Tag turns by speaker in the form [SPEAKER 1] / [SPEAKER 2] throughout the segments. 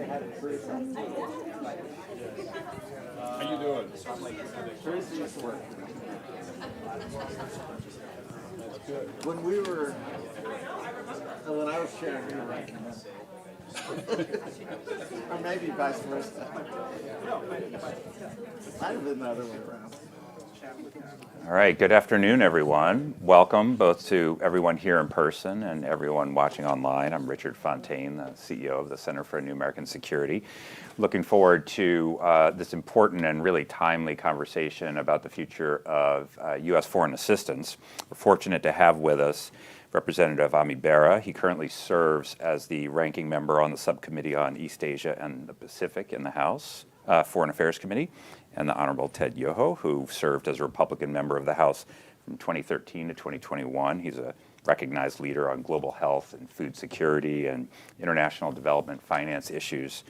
[SPEAKER 1] How you doing?
[SPEAKER 2] Teresa used to work.
[SPEAKER 1] That's good.
[SPEAKER 2] When I was sharing, you were ranking them. Or maybe vice versa. Might have been the other way around.
[SPEAKER 3] All right, good afternoon, everyone. Welcome both to everyone here in person and everyone watching online. I'm Richard Fontaine, the CEO of the Center for New American Security. Looking forward to this important and really timely conversation about the future of U.S. foreign assistance. We're fortunate to have with us Representative Bera. He currently serves as the ranking member on the Subcommittee on East Asia and the Pacific in the House Foreign Affairs Committee, and the Honorable Ted Yoho, who served as a Republican member of the House from 2013 to 2021. He's a recognized leader on global health and food security and international development finance issues.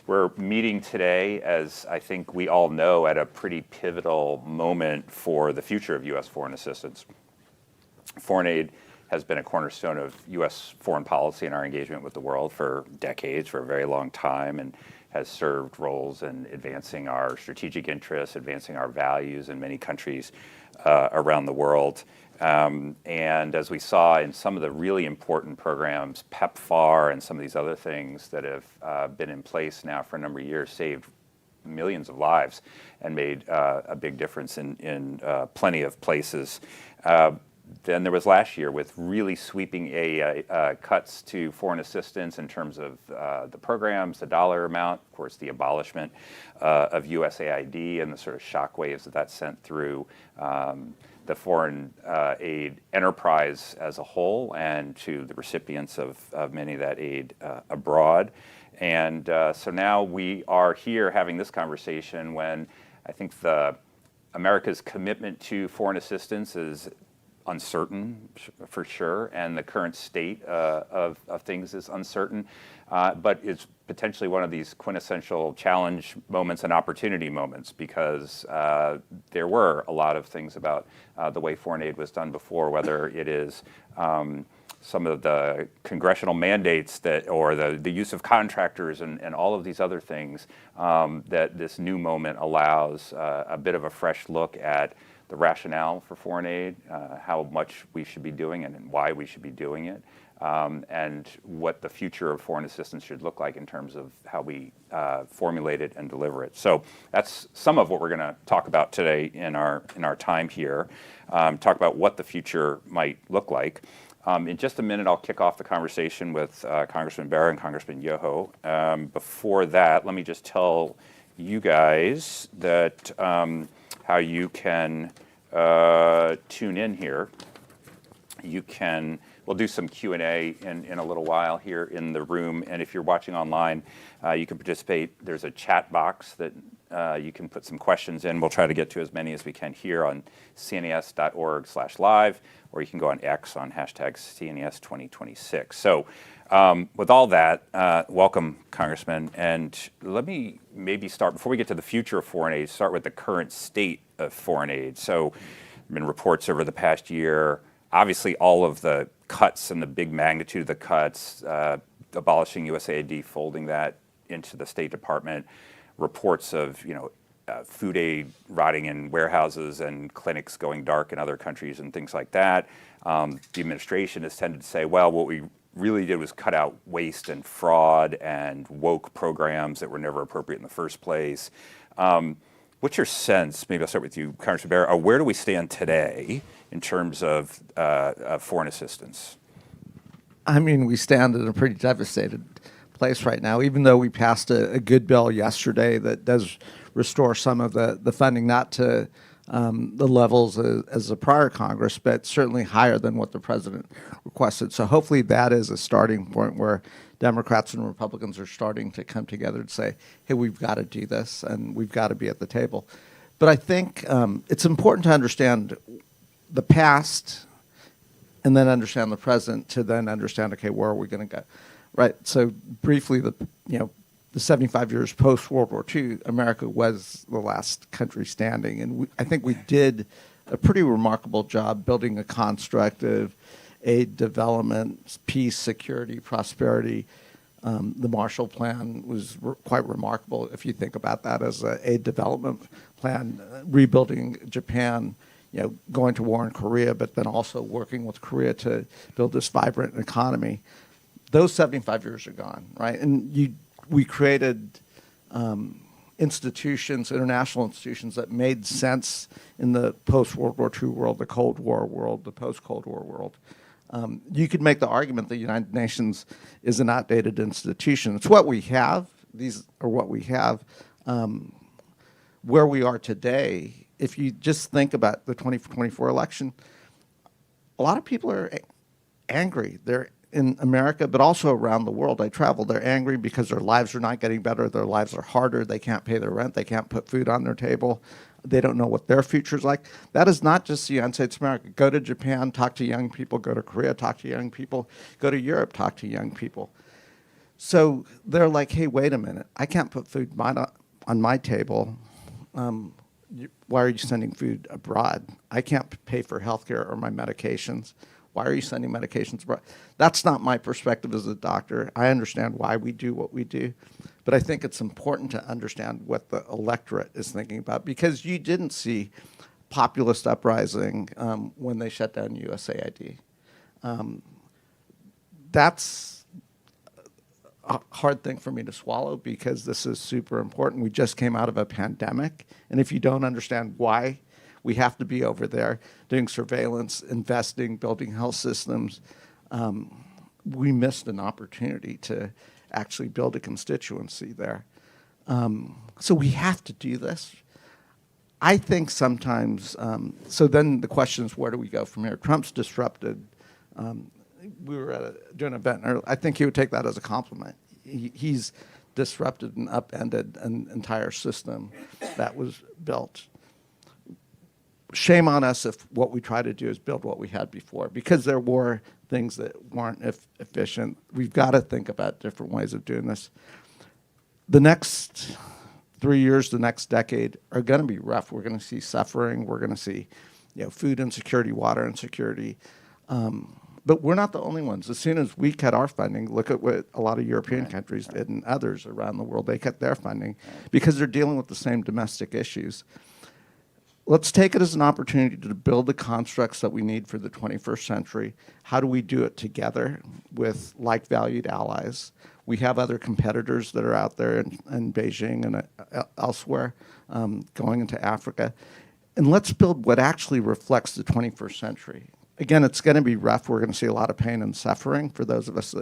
[SPEAKER 3] We're meeting today, as I think we all know, at a pretty pivotal moment for the future of U.S. foreign assistance. Foreign aid has been a cornerstone of U.S. foreign policy and our engagement with the world for decades, for a very long time, and has served roles in advancing our strategic interests, advancing our values in many countries around the world. And as we saw in some of the really important programs, PEPFAR and some of these other things that have been in place now for a number of years, saved millions of lives and made a big difference in plenty of places. Then there was last year with really sweeping cuts to foreign assistance in terms of the programs, the dollar amount, of course, the abolishment of USAID and the sort of shockwaves that sent through the foreign aid enterprise as a whole and to the recipients of many of that aid abroad. And so now we are here having this conversation when I think America's commitment to foreign assistance is uncertain for sure, and the current state of things is uncertain, but it's potentially one of these quintessential challenge moments and opportunity moments because there were a lot of things about the way foreign aid was done before, whether it is some of the congressional mandates or the use of contractors and all of these other things that this new moment allows a bit of a fresh look at the rationale for foreign aid, how much we should be doing it and why we should be doing it, and what the future of foreign assistance should look like in terms of how we formulate it and deliver it. So that's some of what we're going to talk about today in our time here, talk about what the future might look like. In just a minute, I'll kick off the conversation with Congressman Bera and Congressman Yoho. Before that, let me just tell you guys that how you can tune in here. We'll do some Q&A in a little while here in the room, and if you're watching online, you can participate. There's a chat box that you can put some questions in. We'll try to get to as many as we can here on cnas.org/live, or you can go on X on hashtag CNAS 2026. So with all that, welcome, Congressman. And let me maybe start, before we get to the future of foreign aid, start with the current state of foreign aid. So there have been reports over the past year, obviously all of the cuts and the big magnitude of the cuts, abolishing USAID, folding that into the State Department, reports of food aid rotting in warehouses and clinics going dark in other countries and things like that. The administration has tended to say, well, what we really did was cut out waste and fraud and woke programs that were never appropriate in the first place. What's your sense, maybe I'll start with you, Congressman Bera, where do we stand today in terms of foreign assistance?
[SPEAKER 2] I mean, we stand in a pretty devastated place right now, even though we passed a good bill yesterday that does restore some of the funding, not to the levels as the prior Congress, but certainly higher than what the president requested. So hopefully that is a starting point where Democrats and Republicans are starting to come together and say, hey, we've got to do this and we've got to be at the table. But I think it's important to understand the past and then understand the present to then understand, okay, where are we going to go? Right. So briefly, the 75 years post-World War II, America was the last country standing. And I think we did a pretty remarkable job building a construct of aid, development, peace, security, prosperity The Marshall Plan was quite remarkable if you think about that as a aid development plan, rebuilding Japan, going to war in Korea, but then also working with Korea to build this vibrant economy. Those 75 years are gone, right? And we created institutions, international institutions that made sense in the post-World War II world, the Cold War world, the post-Cold War world. You could make the argument the United Nations is an outdated institution. It's what we have. These are what we have. Where we are today, if you just think about the 2024 election, a lot of people are angry. They're in America, but also around the world. I travel. They're angry because their lives are not getting better. Their lives are harder. They can't pay their rent. They can't put food on their table. They don't know what their future's like. That is not just the United States of America. Go to Japan, talk to young people. Go to Korea, talk to young people. Go to Europe, talk to young people. So they're like, hey, wait a minute. I can't put food on my table. Why are you sending food abroad? I can't pay for healthcare or my medications. Why are you sending medications abroad? That's not my perspective as a doctor. I understand why we do what we do. But I think it's important to understand what the electorate is thinking about, because you didn't see populist uprising when they shut down USAID. That's a hard thing for me to swallow, because this is super important. We just came out of a pandemic, and if you don't understand why we have to be over there doing surveillance, investing, building health systems, we missed an opportunity to actually build a constituency there. So we have to do this. I think sometimes, so then the question is, where do we go from here? Trump's disrupted. We were doing an event, and I think he would take that as a compliment. He's disrupted and upended an entire system that was built. Shame on us if what we try to do is build what we had before, because there were things that weren't efficient. We've got to think about different ways of doing this. The next 3 years, the next decade are going to be rough. We're going to see suffering. We're going to see, food insecurity, water insecurity. But we're not the only ones. As soon as we cut our funding, look at what a lot of European countries did and others around the world. They cut their funding because they're dealing with the same domestic issues. Let's take it as an opportunity to build the constructs that we need for the 21st century. How do we do it together with like-valued allies? We have other competitors that are out there in Beijing and elsewhere, going into Africa. And let's build what actually reflects the 21st century. Again, it's going to be rough. We're going to see a lot of pain and suffering for those of us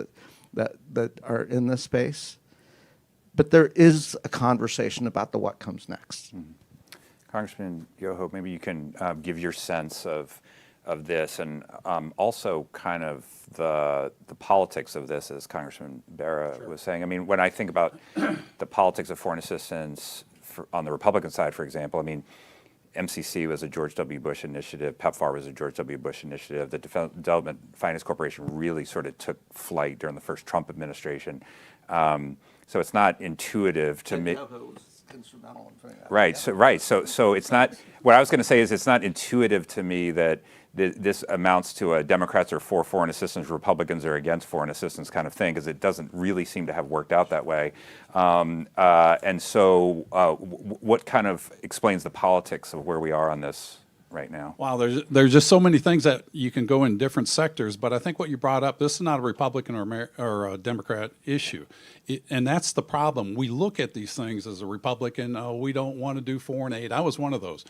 [SPEAKER 2] that are in this space. But there is a conversation about the what comes next. Mm-hmm.
[SPEAKER 3] Congressman Yoho, maybe you can give your sense of this, and also kind of the politics of this, as Congressman Bera was saying. I mean, when I think about the politics of foreign assistance on the Republican side, for example, I mean, MCC was a George W. Bush initiative. PEPFAR was a George W. Bush initiative. The Development Finance Corporation really sort of took flight during the first Trump administration. So it's not intuitive to me.
[SPEAKER 2] Instrumental in doing that.
[SPEAKER 3] Right. So it's not. What I was going to say is it's not intuitive to me that this amounts to a Democrats are for foreign assistance, Republicans are against foreign assistance kind of thing, because it doesn't really seem to have worked out that way. And so, what kind of explains the politics of where we are on this right now?
[SPEAKER 4] Wow, there's just so many things that you can go in different sectors, but I think what you brought up, this is not a Republican or a Democrat issue, and that's the problem. We look at these things as a Republican. Oh, we don't want to do foreign aid. I was one of those.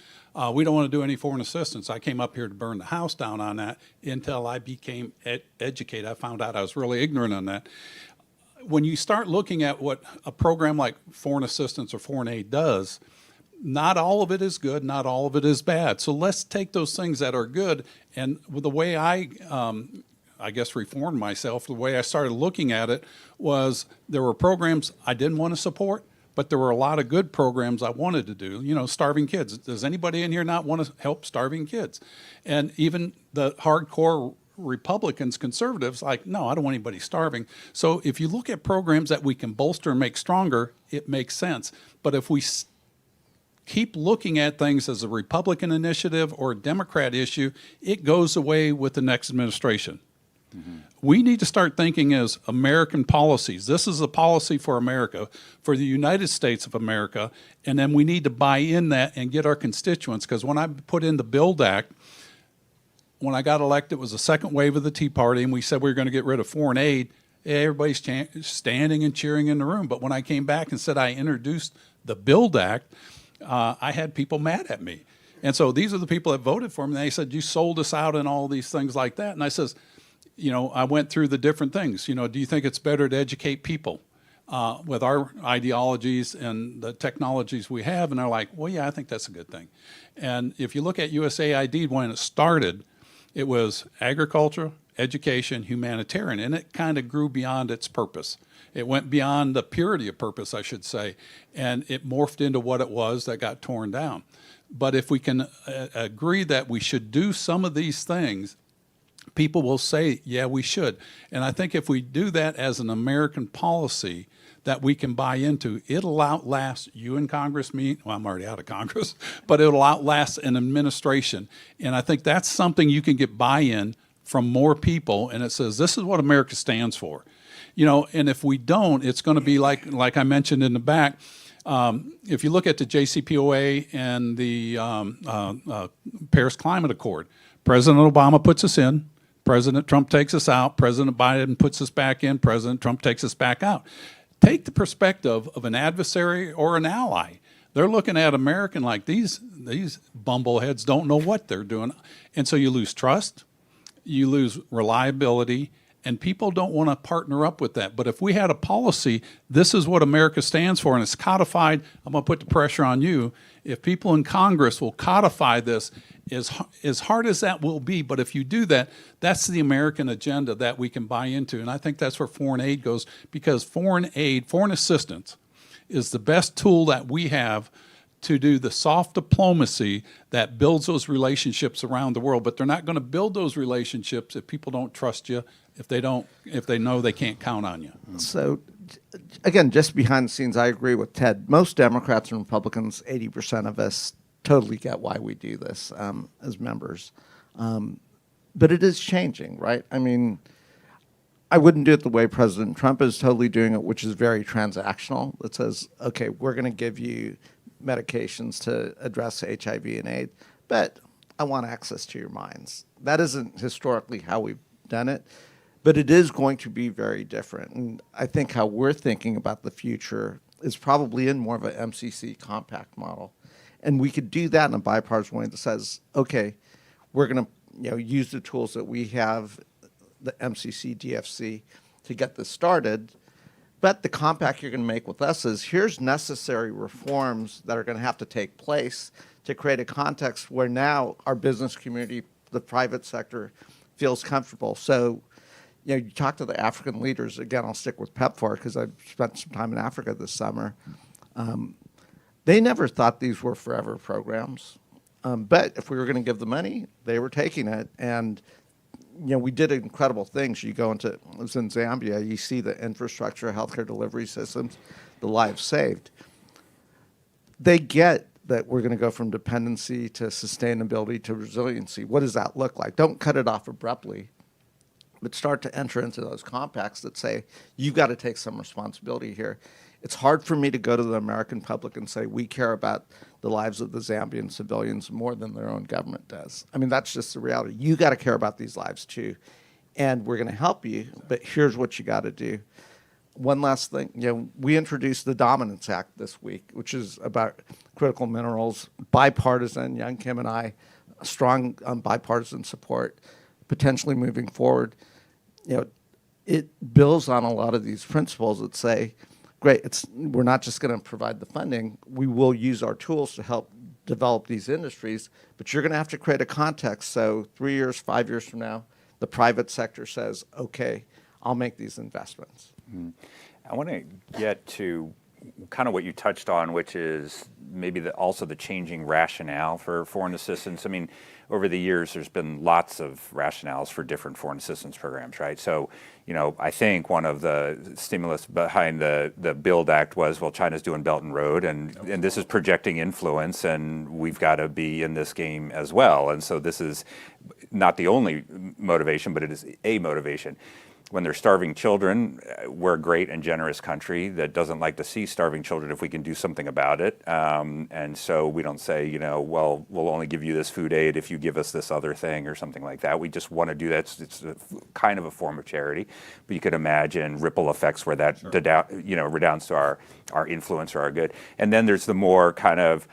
[SPEAKER 4] We don't want to do any foreign assistance. I came up here to burn the house down on that until I became educated. I found out I was really ignorant on that. When you start looking at what a program like foreign assistance or foreign aid does, not all of it is good, not all of it is bad. So let's take those things that are good, and the way I guess reformed myself, the way I started looking at it was there were programs I didn't want to support, but there were a lot of good programs I wanted to do. Starving kids. Does anybody in here not want to help starving kids? And even the hardcore Republicans, conservatives, no, I don't want anybody starving. So if you look at programs that we can bolster and make stronger, it makes sense. But if we keep looking at things as a Republican initiative or a Democrat issue, it goes away with the next administration. We need to start thinking as American policies. This is a policy for America, for the United States of America, and then we need to buy in that and get our constituents. Because when I put in the BUILD Act, when I got elected, it was the second wave of the Tea Party, and we said we were going to get rid of foreign aid. Everybody's standing and cheering in the room. But when I came back and said I introduced the BUILD Act, I had people mad at me. And so these are the people that voted for me. And they said, you sold us out and all these things like that. And I says, I went through the different things. Do you think it's better to educate people with our ideologies and the technologies we have? And they're like, well, yeah, I think that's a good thing. And if you look at USAID, when it started, it was agriculture, education, humanitarian, and it kind of grew beyond its purpose. It went beyond the purity of purpose, I should say, and it morphed into what it was that got torn down. But if we can agree that we should do some of these things, people will say, yeah, we should. And I think if we do that as an American policy that we can buy into, it'll outlast you in Congress, me. Well, I'm already out of Congress, but it'll outlast an administration. And I think that's something you can get buy-in from more people, and it says, this is what America stands for. And if we don't, it's going to be like I mentioned in the back. If you look at the JCPOA and the Paris Climate Accord, President Obama puts us in, President Trump takes us out, President Biden puts us back in, President Trump takes us back out. Take the perspective of an adversary or an ally. They're looking at American like these bumbleheads don't know what they're doing. And so you lose trust, you lose reliability, and people don't want to partner up with that. But if we had a policy, this is what America stands for, and it's codified, I'm going to put the pressure on you. If people in Congress will codify this, as hard as that will be, but if you do that, that's the American agenda that we can buy into. And I think that's where foreign aid goes, because foreign aid, foreign assistance, is the best tool that we have to do the soft diplomacy that builds those relationships around the world. But they're not going to build those relationships if people don't trust you, if they know they can't count on you.
[SPEAKER 2] So, again, just behind the scenes, I agree with Ted. Most Democrats and Republicans, 80% of us, totally get why we do this as members. But it is changing, right? I mean, I wouldn't do it the way President Trump is totally doing it, which is very transactional. It says, okay, we're going to give you medications to address HIV and AIDS, but I want access to your minds. That isn't historically how we've done it, but it is going to be very different. And I think how we're thinking about the future is probably in more of an MCC compact model. And we could do that in a bipartisan way that says, okay, we're going to use the tools that we have, the MCC, DFC, to get this started. But the compact you're going to make with us is, here's necessary reforms that are going to have to take place to create a context where now our business community, the private sector, feels comfortable. So, you talk to the African leaders. Again, I'll stick with PEPFAR because I've spent some time in Africa this summer. They never thought these were forever programs. But if we were going to give the money, they were taking it. And we did incredible things. You go into, I was in Zambia, you see the infrastructure, healthcare delivery systems, the lives saved. They get that we're going to go from dependency to sustainability to resiliency. What does that look like? Don't cut it off abruptly, but start to enter into those compacts that say, you've got to take some responsibility here. It's hard for me to go to the American public and say, we care about the lives of the Zambian civilians more than their own government does. I mean, that's just the reality. You got to care about these lives too. And we're going to help you, but here's what you got to do. One last thing, we introduced the Dominance Act this week, which is about critical minerals, bipartisan, Young Kim and I, strong bipartisan support, potentially moving forward. It builds on a lot of these principles that say, great, we're not just going to provide the funding, we will use our tools to help develop these industries, but you're going to have to create a context. So 3 years, 5 years from now, the private sector says, okay, I'll make these investments.
[SPEAKER 3] I want to get to kind of what you touched on, which is maybe also the changing rationale for foreign assistance. I mean, over the years, there's been lots of rationales for different foreign assistance programs, right? So, I think one of the stimulus behind the Build Act was, well, China's doing Belt and Road, and this is projecting influence, and we've got to be in this game as well. And so this is not the only motivation, but it is a motivation. When they're starving children, we're a great and generous country that doesn't like to see starving children if we can do something about it. And so we don't say, well, we'll only give you this food aid if you give us this other thing or something like that. We just want to do that. It's kind of a form of charity. But you could imagine ripple effects where that redounds to our influence or our good. And then there's the more kind of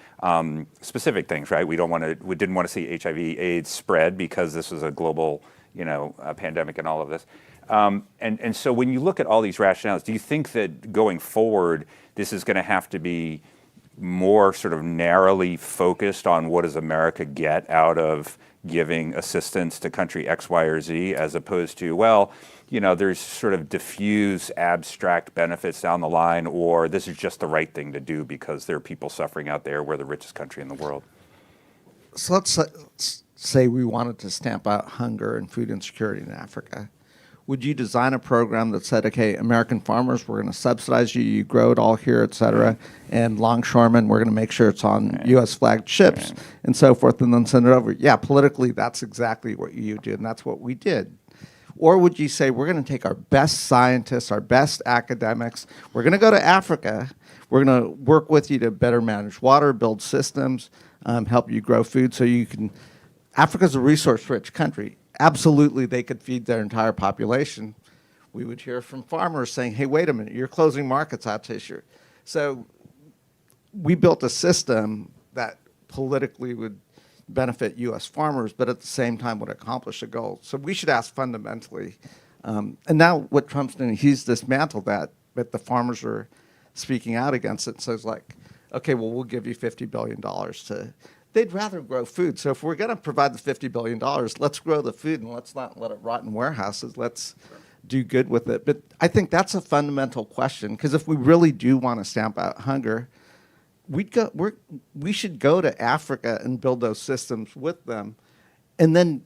[SPEAKER 3] specific things, right? We didn't want to see HIV/AIDS spread because this was a global, a pandemic and all of this. And so when you look at all these rationales, do you think that going forward, this is going to have to be more sort of narrowly focused on what does America get out of giving assistance to country X, Y, or Z, as opposed to, well, there's sort of diffuse, abstract benefits down the line, or this is just the right thing to do because there are people suffering out there. We're the richest country in the world.
[SPEAKER 2] So let's say we wanted to stamp out hunger and food insecurity in Africa. Would you design a program that said, okay, American farmers, we're going to subsidize you, you grow it all here, et cetera, and longshoremen, we're going to make sure it's on U.S. flagged ships and so forth, and then send it over? Yeah, politically, that's exactly what you did, and that's what we did. Or would you say, we're going to take our best scientists, our best academics, we're going to go to Africa, we're going to work with you to better manage water, build systems, help you grow food so you can... Africa's a resource-rich country. Absolutely, they could feed their entire population. We would hear from farmers saying, hey, wait a minute, you're closing markets out to Asia. So we built a system that politically would benefit U.S. farmers, but at the same time would accomplish a goal. So we should ask fundamentally. And now what Trump's doing, he's dismantled that, but the farmers are speaking out against it. So it's like, okay, well, we'll give you $50 billion to... They'd rather grow food. So if we're going to provide the $50 billion, let's grow the food and let's not let it rot in warehouses. Let's do good with it. But I think that's a fundamental question, because if we really do want to stamp out hunger, we should go to Africa and build those systems with them and then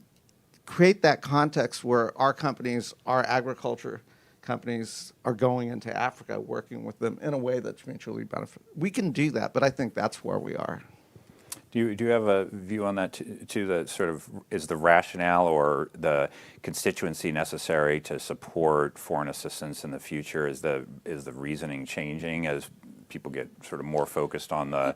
[SPEAKER 2] create that context where our companies, our agriculture companies are going into Africa, working with them in a way that's mutually beneficial. We can do that, but I think that's where we are.
[SPEAKER 3] Do you have a view on that too? That sort of is the rationale or the constituency necessary to support foreign assistance in the future? Is the reasoning changing as people get sort of more focused on the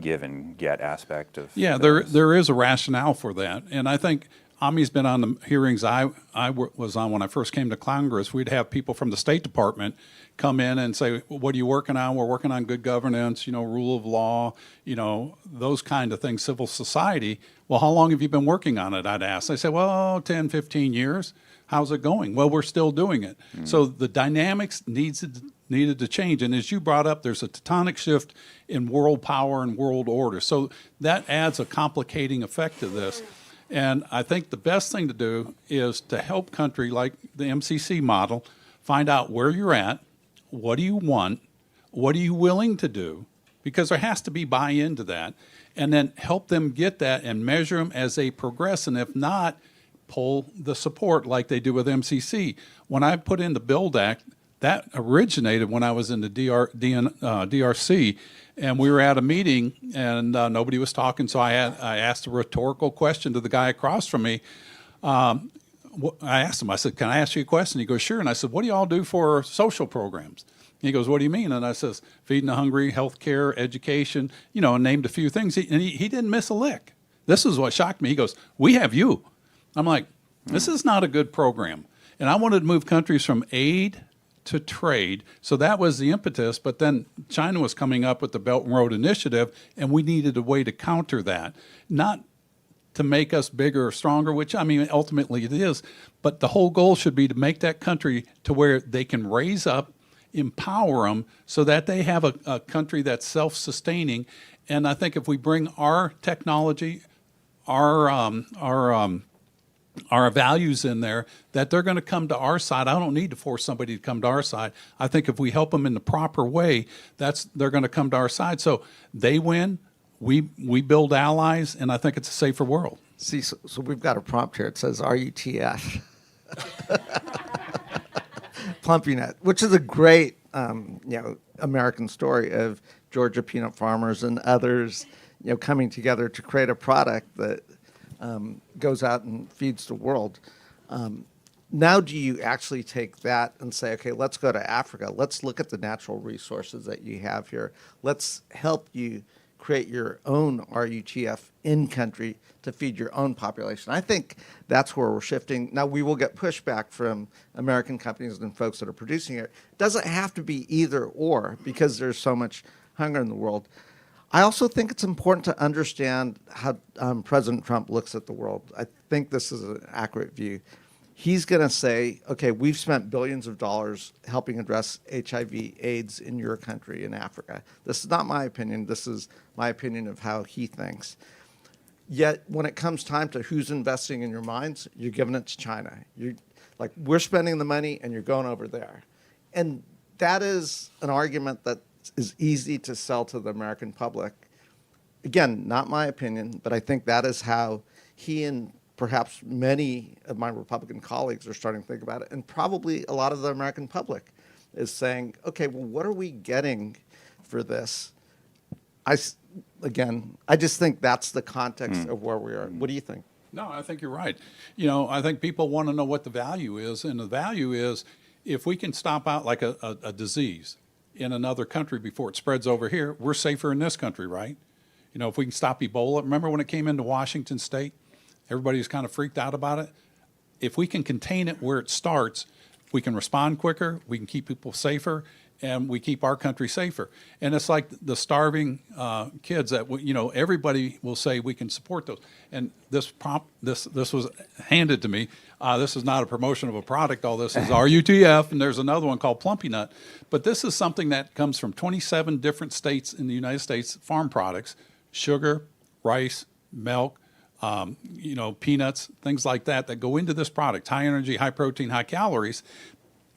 [SPEAKER 3] give and get aspect of?
[SPEAKER 4] Yeah, there is a rationale for that, and I think Ami's been on the hearings I was on when I first came to Congress. We'd have people from the State Department come in and say, what are you working on? We're working on good governance, rule of law, those kind of things, civil society. Well, how long have you been working on it? I'd ask. They say, well, 10, 15 years. How's it going? Well, we're still doing it. Mm-hmm. So the dynamics needed to change. And as you brought up, there's a tectonic shift in world power and world order. So that adds a complicating effect to this. And I think the best thing to do is to help country like the MCC model find out where you're at, what do you want, what are you willing to do, because there has to be buy-in to that, and then help them get that and measure them as they progress, and if not, pull the support like they do with MCC. When I put in the Build Act, that originated when I was in the DRC, and we were at a meeting, and nobody was talking, so I asked a rhetorical question to the guy across from me. I asked him, I said, can I ask you a question? He goes, sure. And I said, what do you all do for social programs? He goes, what do you mean? And I says, feeding the hungry, health care, education, and named a few things. He didn't miss a lick. This is what shocked me. He goes, we have you. I'm like, this is not a good program. And I wanted to move countries from aid to trade. So that was the impetus. But then China was coming up with the Belt and Road Initiative, and we needed a way to counter that. Not to make us bigger or stronger, which, ultimately it is. But the whole goal should be to make that country to where they can raise up, empower them, so that they have a country that's self-sustaining. And I think if we bring our technology, our our values in there, that they're going to come to our side. I don't need to force somebody to come to our side. I think if we help them in the proper way, they're going to come to our side. So they win, we build allies, and I think it's a safer world.
[SPEAKER 2] See, so we've got a prompt here. It says RUTF. Plumpy Nut, which is a great, American story of Georgia peanut farmers and others, coming together to create a product that goes out and feeds the world. Now, do you actually take that and say, okay, let's go to Africa. Let's look at the natural resources that you have here. Let's help you create your own RUTF in country to feed your own population. I think that's where we're shifting. Now, we will get pushback from American companies and folks that are producing it. It doesn't have to be either or, because there's so much hunger in the world. I also think it's important to understand how President Trump looks at the world. I think this is an accurate view. He's going to say, okay, we've spent billions of dollars helping address HIV/AIDS in your country, in Africa. This is not my opinion. This is my opinion of how he thinks. Yet, when it comes time to who's investing in your mines, you're giving it to China. You're like, we're spending the money, and you're going over there. And that is an argument that is easy to sell to the American public. Again, not my opinion, but I think that is how he and perhaps many of my Republican colleagues are starting to think about it, and probably a lot of the American public is saying, okay, well, what are we getting for this? I just think that's the context of where we are. What do you think?
[SPEAKER 4] No, I think you're right. I think people want to know what the value is, and the value is if we can stop out like a disease in another country before it spreads over here, we're safer in this country, right? If we can stop Ebola. Remember when it came into Washington State? Everybody was kind of freaked out about it. If we can contain it where it starts, we can respond quicker, we can keep people safer, and we keep our country safer. And it's like the starving kids that, everybody will say we can support those. And this was handed to me. This is not a promotion of a product. All this is RUTF, and there's another one called Plumpy Nut. But this is something that comes from 27 different states in the United States, farm products, sugar, rice, milk, peanuts, things like that go into this product, high energy, high protein, high calories.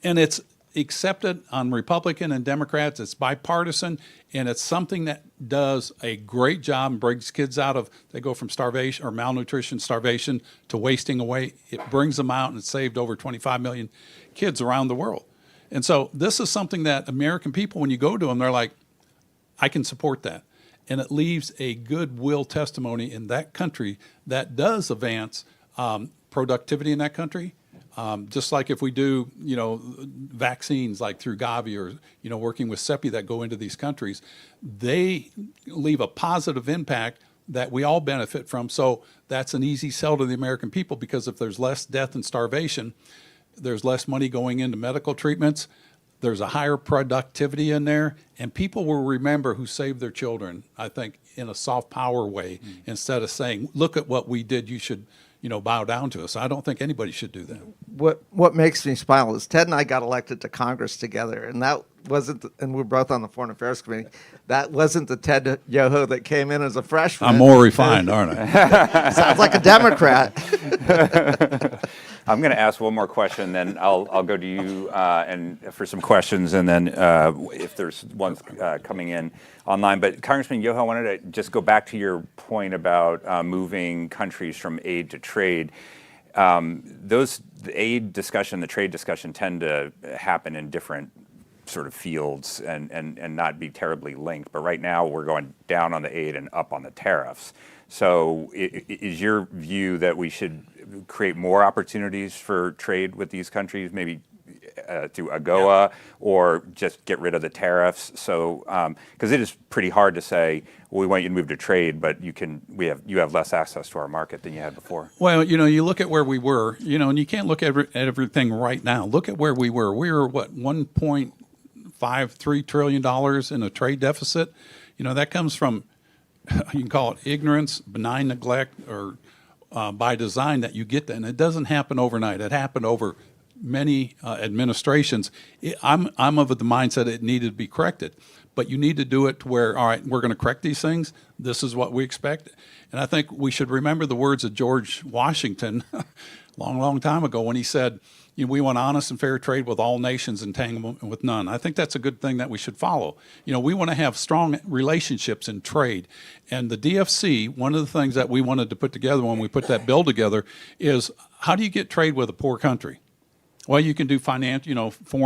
[SPEAKER 4] And it's accepted on Republican and Democrats. It's bipartisan, and it's something that does a great job and brings kids out of, they go from starvation or malnutrition, starvation to wasting away. It brings them out, and it's saved over 25 million kids around the world. And so this is something that American people, when you go to them, they're like, I can support that. And it leaves a goodwill testimony in that country that does advance productivity in that country. Just like if we do, vaccines like through Gavi or, working with CEPI that go into these countries, they leave a positive impact that we all benefit from. So that's an easy sell to the American people, because if there's less death and starvation, there's less money going into medical treatments. There's a higher productivity in there, and people will remember who saved their children, I think, in a soft power way, instead of saying, look at what we did, you should, bow down to us. I don't think anybody should do that.
[SPEAKER 2] What makes me smile is Ted and I got elected to Congress together, and that wasn't, and we're both on the Foreign Affairs Committee, that wasn't the Ted Yoho that came in as a freshman.
[SPEAKER 4] I'm more refined, aren't I?
[SPEAKER 2] Sounds like a Democrat.
[SPEAKER 3] I'm going to ask one more question, then I'll go to you and for some questions, and then if there's ones coming in online. But Congressman Yoho, I wanted to just go back to your point about moving countries from aid to trade. The aid discussion, the trade discussion tend to happen in different sort of fields and not be terribly linked. But right now we're going down on the aid and up on the tariffs. So is your view that we should create more opportunities for trade with these countries, maybe through AGOA, or just get rid of the tariffs? So, because it is pretty hard to say, well, we want you to move to trade, but you have less access to our market than you had before.
[SPEAKER 4] Well, you look at where we were, and you can't look at everything right now. Look at where we were. We were, $1.53 trillion in a trade deficit. That comes from, you can call it ignorance, benign neglect, or by design that you get that. And it doesn't happen overnight. It happened over many administrations, I'm of the mindset it needed to be corrected. But you need to do it to where, all right, we're going to correct these things. This is what we expect. And I think we should remember the words of George Washington long, long time ago when he said, we want honest and fair trade with all nations, entanglement with none. I think that's a good thing that we should follow. We want to have strong relationships in trade. And the DFC, one of the things that we wanted to put together when we put that bill together is, how do you get trade with a poor country? Well, you can do foreign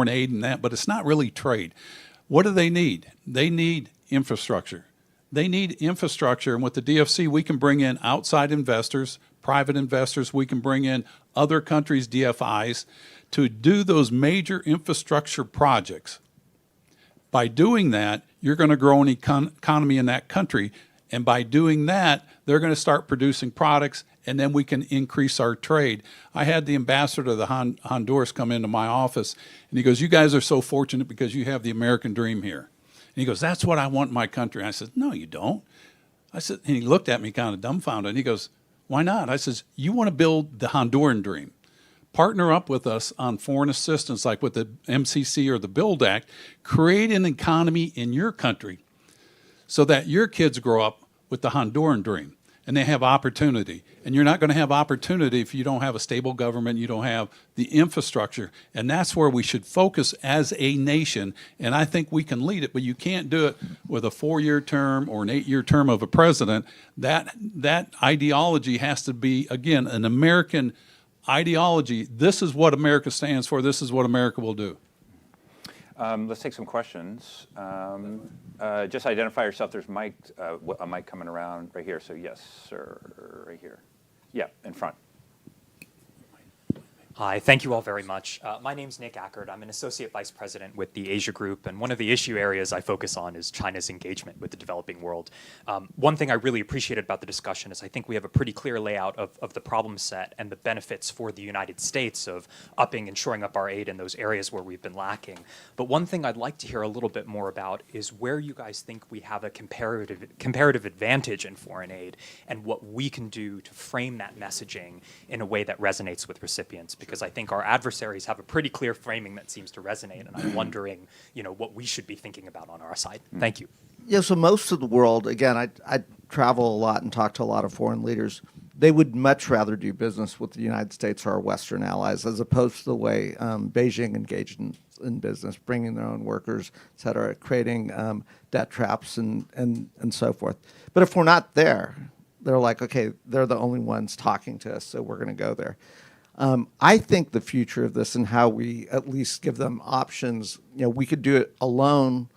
[SPEAKER 4] aid and that, but it's not really trade. What do they need? They need infrastructure. They need infrastructure, and with the DFC, we can bring in outside investors, private investors. We can bring in other countries' DFIs to do those major infrastructure projects. By doing that, you're going to grow an economy in that country, and by doing that, they're going to start producing products, and then we can increase our trade. I had the ambassador to Honduras come into my office, and he goes, "You guys are so fortunate because you have the American dream here." And he goes, "That's what I want in my country." I said, "No, you don't." I said, and he looked at me kind of dumbfounded, and he goes, "Why not?" I says, "You want to build the Honduran dream. Partner up with us on foreign assistance, like with the MCC or the Build Act. Create an economy in your country so that your kids grow up with the Honduran dream and they have opportunity. And you're not going to have opportunity if you don't have a stable government, you don't have the infrastructure. And that's where we should focus as a nation. And I think we can lead it, but you can't do it with a 4-year term or an 8-year term of a president. That ideology has to be, again, an American ideology. This is what America stands for. This is what America will do.
[SPEAKER 3] Let's take some questions. Just identify yourself. There's a mic coming around right here. So yes, sir, right here. Yeah, in front.
[SPEAKER 5] Hi, thank you all very much. My name's Nick Ackert. I'm an associate vice president with the Asia Group, and one of the issue areas I focus on is China's engagement with the developing world. One thing I really appreciated about the discussion is I think we have a pretty clear layout of the problem set and the benefits for the United States of upping and shoring up our aid in those areas where we've been lacking. But one thing I'd like to hear a little bit more about is where you guys think we have a comparative advantage in foreign aid and what we can do to frame that messaging in a way that resonates with recipients. Because I think our adversaries have a pretty clear framing that seems to resonate, and I'm wondering, what we should be thinking about on our side. Thank you.
[SPEAKER 2] Yeah, so most of the world, again, I travel a lot and talk to a lot of foreign leaders. They would much rather do business with the United States or our Western allies as opposed to the way Beijing engaged in business, bringing their own workers, et cetera, creating debt traps and so forth. But if we're not there, they're like, okay, they're the only ones talking to us, so we're going to go there. I think the future of this and how we at least give them options, we could do it alone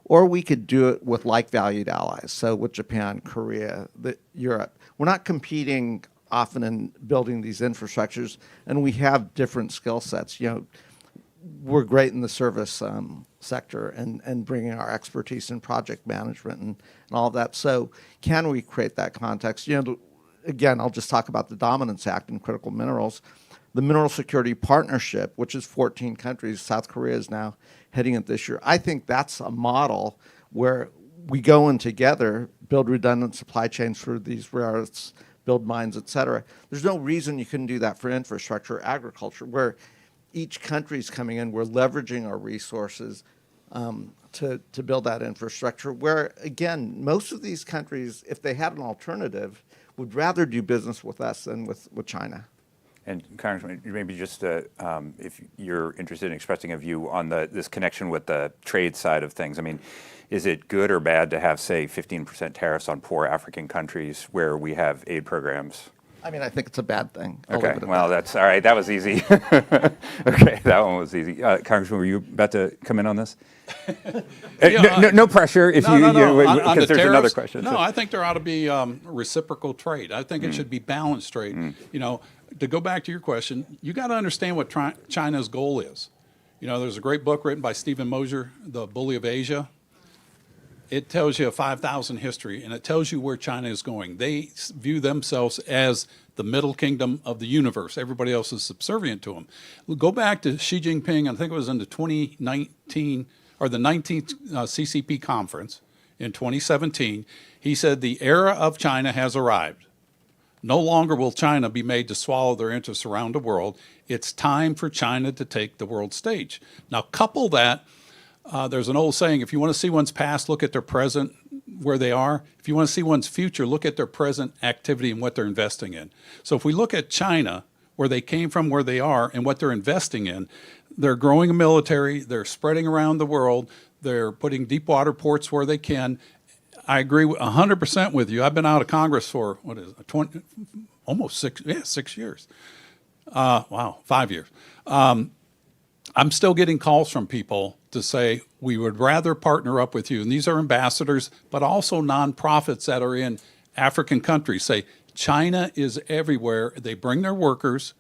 [SPEAKER 2] or we could do it with like-valued allies. So with Japan, Korea, Europe. We're not competing often in building these infrastructures, and we have different skill sets. We're great in the service sector and bringing our expertise in project management and all of that. So can we create that context? Again, I'll just talk about the Dominance Act in critical minerals. The Mineral Security Partnership, which is 14 countries, South Korea is now heading it this year. I think that's a model where we go in together, build redundant supply chains for these rare earths, build mines, et cetera. There's no reason you couldn't do that for infrastructure or agriculture, where each country is coming in, we're leveraging our resources to build that infrastructure, where, again, most of these countries, if they had an alternative, would rather do business with us than with China.
[SPEAKER 3] And Congressman, maybe just if you're interested in expressing a view on this connection with the trade side of things. I mean, is it good or bad to have, say, 15% tariffs on poor African countries where we have aid programs?
[SPEAKER 2] I mean, I think it's a bad thing.
[SPEAKER 3] Okay, well, that's all right. That was easy. Okay, that one was easy. Congressman, were you about to come in on this? No pressure. If
[SPEAKER 4] No.
[SPEAKER 3] Because there's another question.
[SPEAKER 4] No, I think there ought to be reciprocal trade. I think it should be balanced trade. To go back to your question, you got to understand what China's goal is. There's a great book written by Stephen Mosher, The Bully of Asia. It tells you a 5,000 history, and it tells you where China is going. They view themselves as the middle kingdom of the universe. Everybody else is subservient to them. We'll go back to Xi Jinping, I think it was in the 2019 or the 19th CCP conference in 2017. He said the era of China has arrived. No longer will China be made to swallow their interests around the world. It's time for China to take the world stage. Now, couple that, there's an old saying, if you want to see one's past, look at their present, where they are. If you want to see one's future, look at their present activity and what they're investing in. So if we look at China, where they came from, where they are, and what they're investing in, they're growing a military, they're spreading around the world, they're putting deep water ports where they can. I agree 100% with you. I've been out of Congress for, almost 6 years. Wow, 5 years. I'm still getting calls from people to say, we would rather partner up with you. And these are ambassadors, but also nonprofits that are in African countries say, China is everywhere. They bring their workers,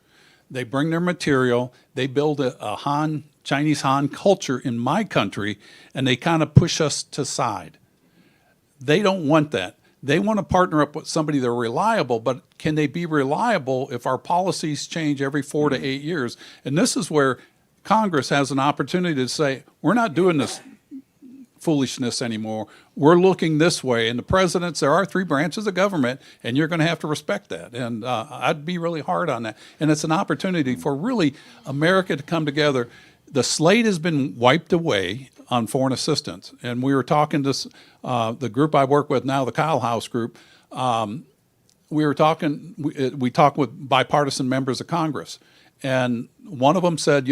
[SPEAKER 4] they bring their material, they build a Chinese Han culture in my country, and they kind of push us to side. They don't want that. They want to partner up with somebody they're reliable, but can they be reliable if our policies change every 4 to 8 years? And this is where Congress has an opportunity to say, we're not doing this foolishness anymore. We're looking this way. And the presidents, there are 3 branches of government, and you're going to have to respect that. And I'd be really hard on that. And it's an opportunity for really America to come together. The slate has been wiped away on foreign assistance. And we were talking to the group I work with now, the Kyle House group. We talked with bipartisan members of Congress. And one of them said,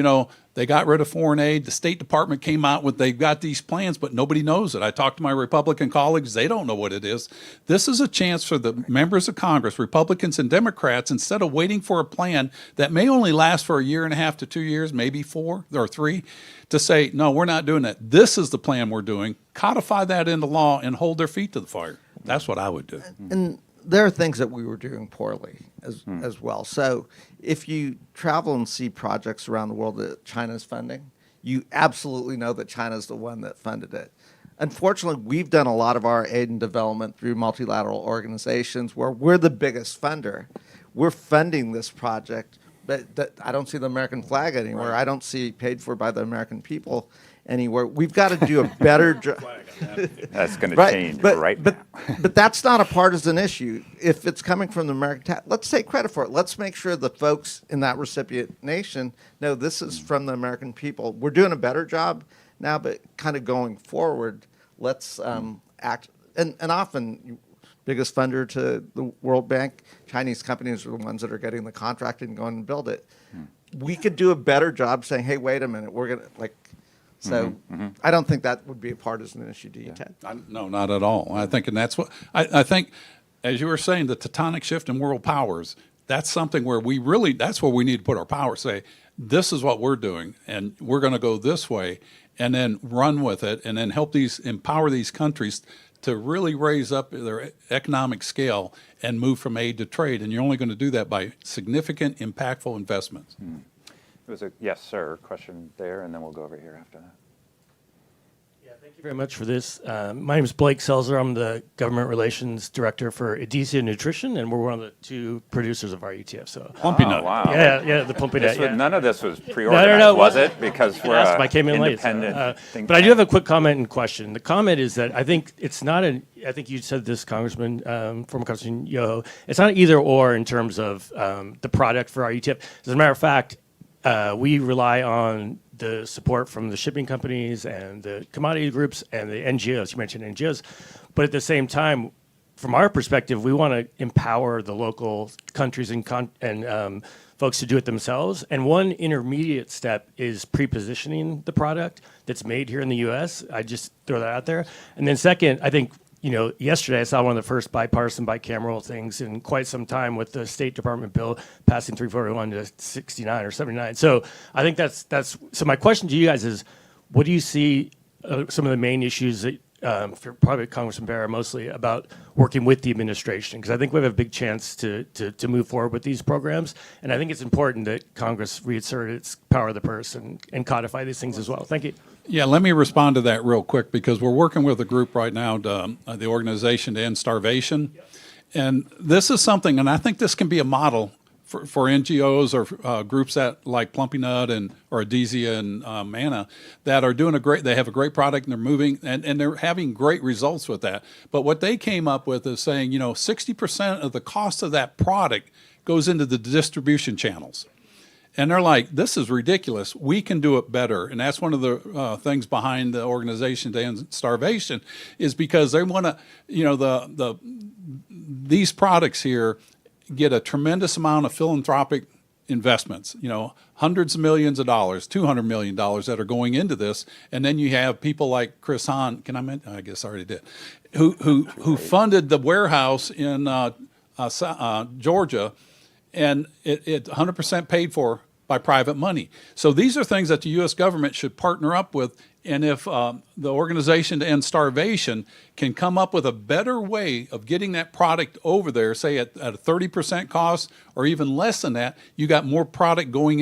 [SPEAKER 4] they got rid of foreign aid. The State Department came out with, they've got these plans, but nobody knows it. I talked to my Republican colleagues. They don't know what it is. This is a chance for the members of Congress, Republicans and Democrats, instead of waiting for a plan that may only last for 1.5 to 2 years, maybe 4 or 3, to say, no, we're not doing that. This is the plan we're doing. Codify that into law and hold their feet to the fire. That's what I would do.
[SPEAKER 2] And there are things that we were doing poorly as well. So if you travel and see projects around the world that China's funding, you absolutely know that China's the one that funded it. Unfortunately, we've done a lot of our aid and development through multilateral organizations where we're the biggest funder. We're funding this project, but I don't see the American flag anywhere. Right. I don't see paid for by the American people anywhere. We've got to do a better job.
[SPEAKER 3] That's going to change right now.
[SPEAKER 2] But that's not a partisan issue. If it's coming from the American let's take credit for it. Let's make sure the folks in that recipient nation know this is from the American people. We're doing a better job now, but kind of going forward, let's act. And often, biggest funder to the World Bank, Chinese companies are the ones that are getting the contract and going and build it. We could do a better job saying, hey, wait a minute, we're going to, So I don't think that would be a partisan issue, do you, Ted?
[SPEAKER 4] No, not at all. I think, and that's what I think, as you were saying, the tectonic shift in world powers, that's something where that's where we need to put our power. Say, this is what we're doing, and we're going to go this way, and then run with it, and then empower these countries to really raise up their economic scale and move from aid to trade. And you're only going to do that by significant, impactful investments.
[SPEAKER 3] It was a yes, sir, question there, and then we'll go over here after that.
[SPEAKER 6] Yeah, thank you very much for this. My name is Blake Selzer. I'm the Government Relations Director for Adhesia Nutrition, and we're one of the 2 producers of our ETF. So,
[SPEAKER 4] Plumpy Nut.
[SPEAKER 3] Wow.
[SPEAKER 6] Yeah, the Plumpy Nut. Yeah.
[SPEAKER 3] None of this was pre-organized,
[SPEAKER 6] No.
[SPEAKER 3] was it? Because we're
[SPEAKER 6] I came in late.
[SPEAKER 3] independent think
[SPEAKER 6] But I do
[SPEAKER 3] tank.
[SPEAKER 6] have a quick comment and question. The comment is that I think it's not I think you said this, Congressman, former Congressman Yoho. It's not either or in terms of the product for our ETF. As a matter of fact, we rely on the support from the shipping companies and the commodity groups and the NGOs. You mentioned NGOs. But at the same time, from our perspective, we want to empower the local countries and folks to do it themselves. And one intermediate step is pre-positioning the product that's made here in the U.S. I just throw that out there. And then second, I think, yesterday I saw one of the first bipartisan, bicameral things in quite some time with the State Department bill passing 341 to 69 or 79. So I think that's. So my question to you guys is, what do you see some of the main issues that, for probably Congressman Bera mostly, about working with the administration? Because I think we have a big chance to move forward with these programs. And I think it's important that Congress reassert its power of the purse and codify these things as well. Thank you.
[SPEAKER 4] Yeah, let me respond to that real quick, because we're working with a group right now, the Organization to End Starvation. And this is something, and I think this can be a model for NGOs or groups that like Plumpy Nut or Adizia and Manna that are doing they have a great product and they're moving and they're having great results with that. But what they came up with is saying, 60% of the cost of that product goes into the distribution channels. And they're like, this is ridiculous. We can do it better. And that's one of the things behind the Organization to End Starvation is because they want to, these products here get a tremendous amount of philanthropic investments, hundreds of millions of dollars, $200 million that are going into this. And then you have people like Chris Hahn, I guess I already did, who funded the warehouse in Georgia, and it 100% paid for by private money. So these are things that the U.S. government should partner up with. And if the Organization to End Starvation can come up with a better way of getting that product over there, say at a 30% cost or even less than that, you got more product going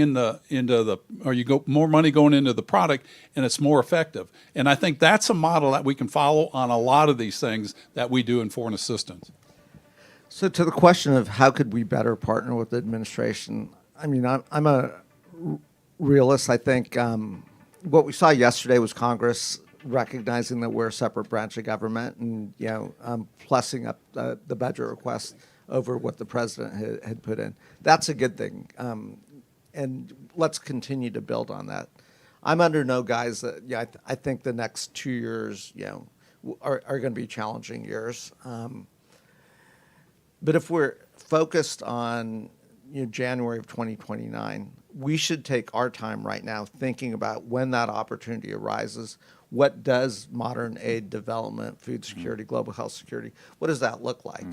[SPEAKER 4] more money going into the product, and it's more effective. And I think that's a model that we can follow on a lot of these things that we do in foreign assistance.
[SPEAKER 2] So to the question of how could we better partner with the administration, I mean, I'm a realist. I think what we saw yesterday was Congress recognizing that we're a separate branch of government and, plussing up the budget request over what the president had put in. That's a good thing. And let's continue to build on that. I'm under no guise that, I think the next 2 years, are going to be challenging years. But if we're focused on January of 2029, we should take our time right now thinking about when that opportunity arises. What does modern aid, development, food security, global health security, what does that look like?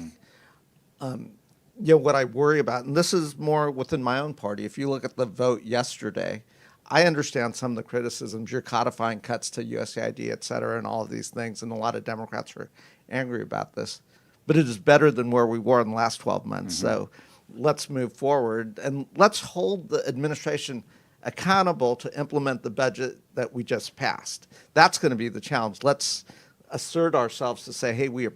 [SPEAKER 2] What I worry about, and this is more within my own party, if you look at the vote yesterday, I understand some of the criticisms. You're codifying cuts to USAID, et cetera, and all of these things, and a lot of Democrats are angry about this. But it is better than where we were in the last 12 months. So let's move forward, and let's hold the administration accountable to implement the budget that we just passed. That's going to be the challenge. Let's assert ourselves to say, hey, we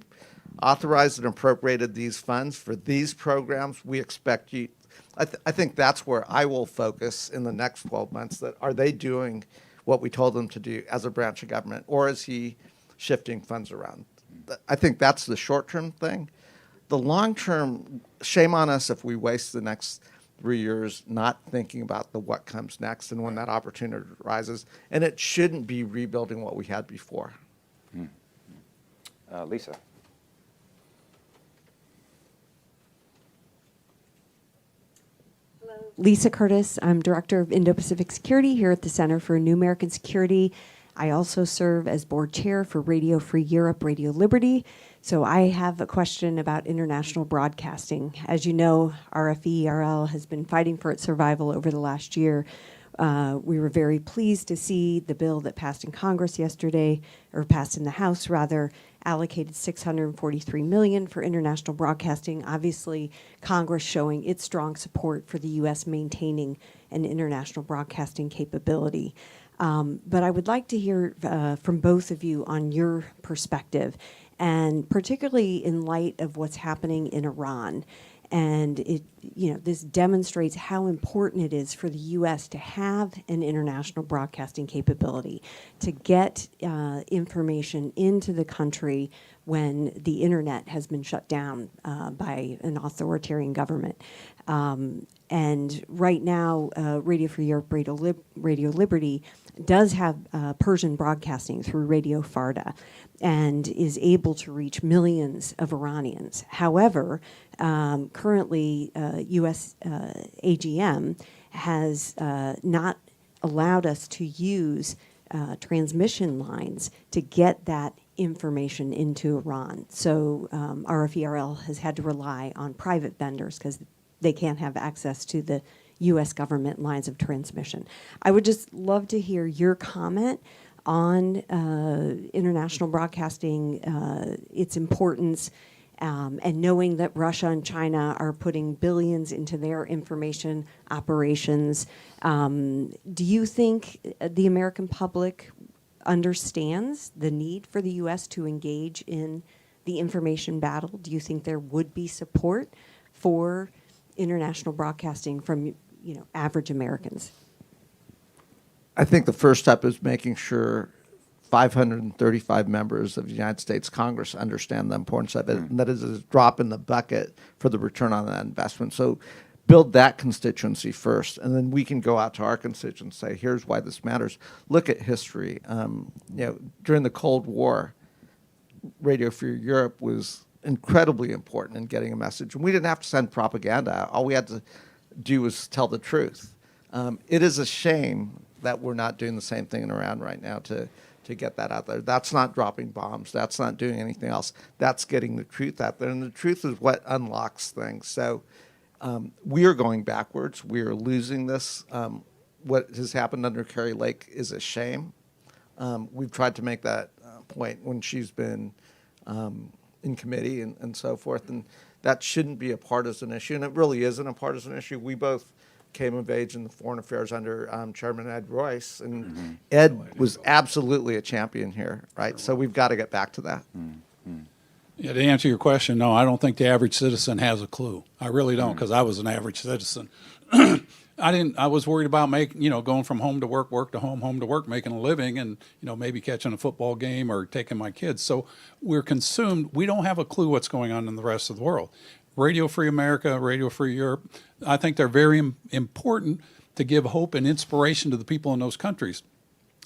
[SPEAKER 2] authorized and appropriated these funds for these programs. We expect you. I think that's where I will focus in the next 12 months, that are they doing what we told them to do as a branch of government, or is he shifting funds around? I think that's the short-term thing. The long-term, shame on us if we waste the next 3 years not thinking about what comes next and when that opportunity arises. And it shouldn't be rebuilding what we had before.
[SPEAKER 3] Lisa.
[SPEAKER 7] Lisa Curtis. I'm Director of Indo-Pacific Security here at the Center for New American Security. I also serve as board chair for Radio Free Europe, Radio Liberty. So I have a question about international broadcasting. As you know, RFE-RL has been fighting for its survival over the last year. We were very pleased to see the bill that passed in Congress yesterday, or passed in the House rather, allocated $643 million for international broadcasting. Obviously, Congress showing its strong support for the U.S. maintaining an international broadcasting capability. But I would like to hear from both of you on your perspective, and particularly in light of what's happening in Iran. And this demonstrates how important it is for the U.S. to have an international broadcasting capability, to get information into the country when the internet has been shut down by an authoritarian government. And right now, Radio Free Europe, Radio Liberty does have Persian broadcasting through Radio Farda and is able to reach millions of Iranians. However, currently, U.S. AGM has not allowed us to use transmission lines to get that information into Iran. So RFE-RL has had to rely on private vendors because they can't have access to the U.S. government lines of transmission. I would just love to hear your comment on international broadcasting, its importance, and knowing that Russia and China are putting billions into their information operations. Do you think the American public understands the need for the U.S. to engage in the information battle? Do you think there would be support for international broadcasting from average Americans?
[SPEAKER 2] I think the first step is making sure 535 members of the United States Congress understand the importance of it, and that is a drop in the bucket for the return on that investment. So build that constituency first, and then we can go out to our constituents and say, here's why this matters. Look at history. During the Cold War, Radio Free Europe was incredibly important in getting a message. And we didn't have to send propaganda out. All we had to do was tell the truth. It is a shame that we're not doing the same thing in Iran right now to get that out there. That's not dropping bombs. That's not doing anything else. That's getting the truth out there. And the truth is what unlocks things. So we are going backwards. We are losing this. What has happened under Carrie Lake is a shame. We've tried to make that point when she's been in committee and so forth. And that shouldn't be a partisan issue. And it really isn't a partisan issue. We both came of age in the foreign affairs under Chairman Ed Royce, and Ed was absolutely a champion here, right? So we've got to get back to that.
[SPEAKER 4] Yeah, to answer your question, no, I don't think the average citizen has a clue. I really don't, because I was an average citizen. I was worried about going from home to work to home to work, making a living, and maybe catching a football game or taking my kids. So we're consumed. We don't have a clue what's going on in the rest of the world. Radio Free America, Radio Free Europe, I think they're very important to give hope and inspiration to the people in those countries.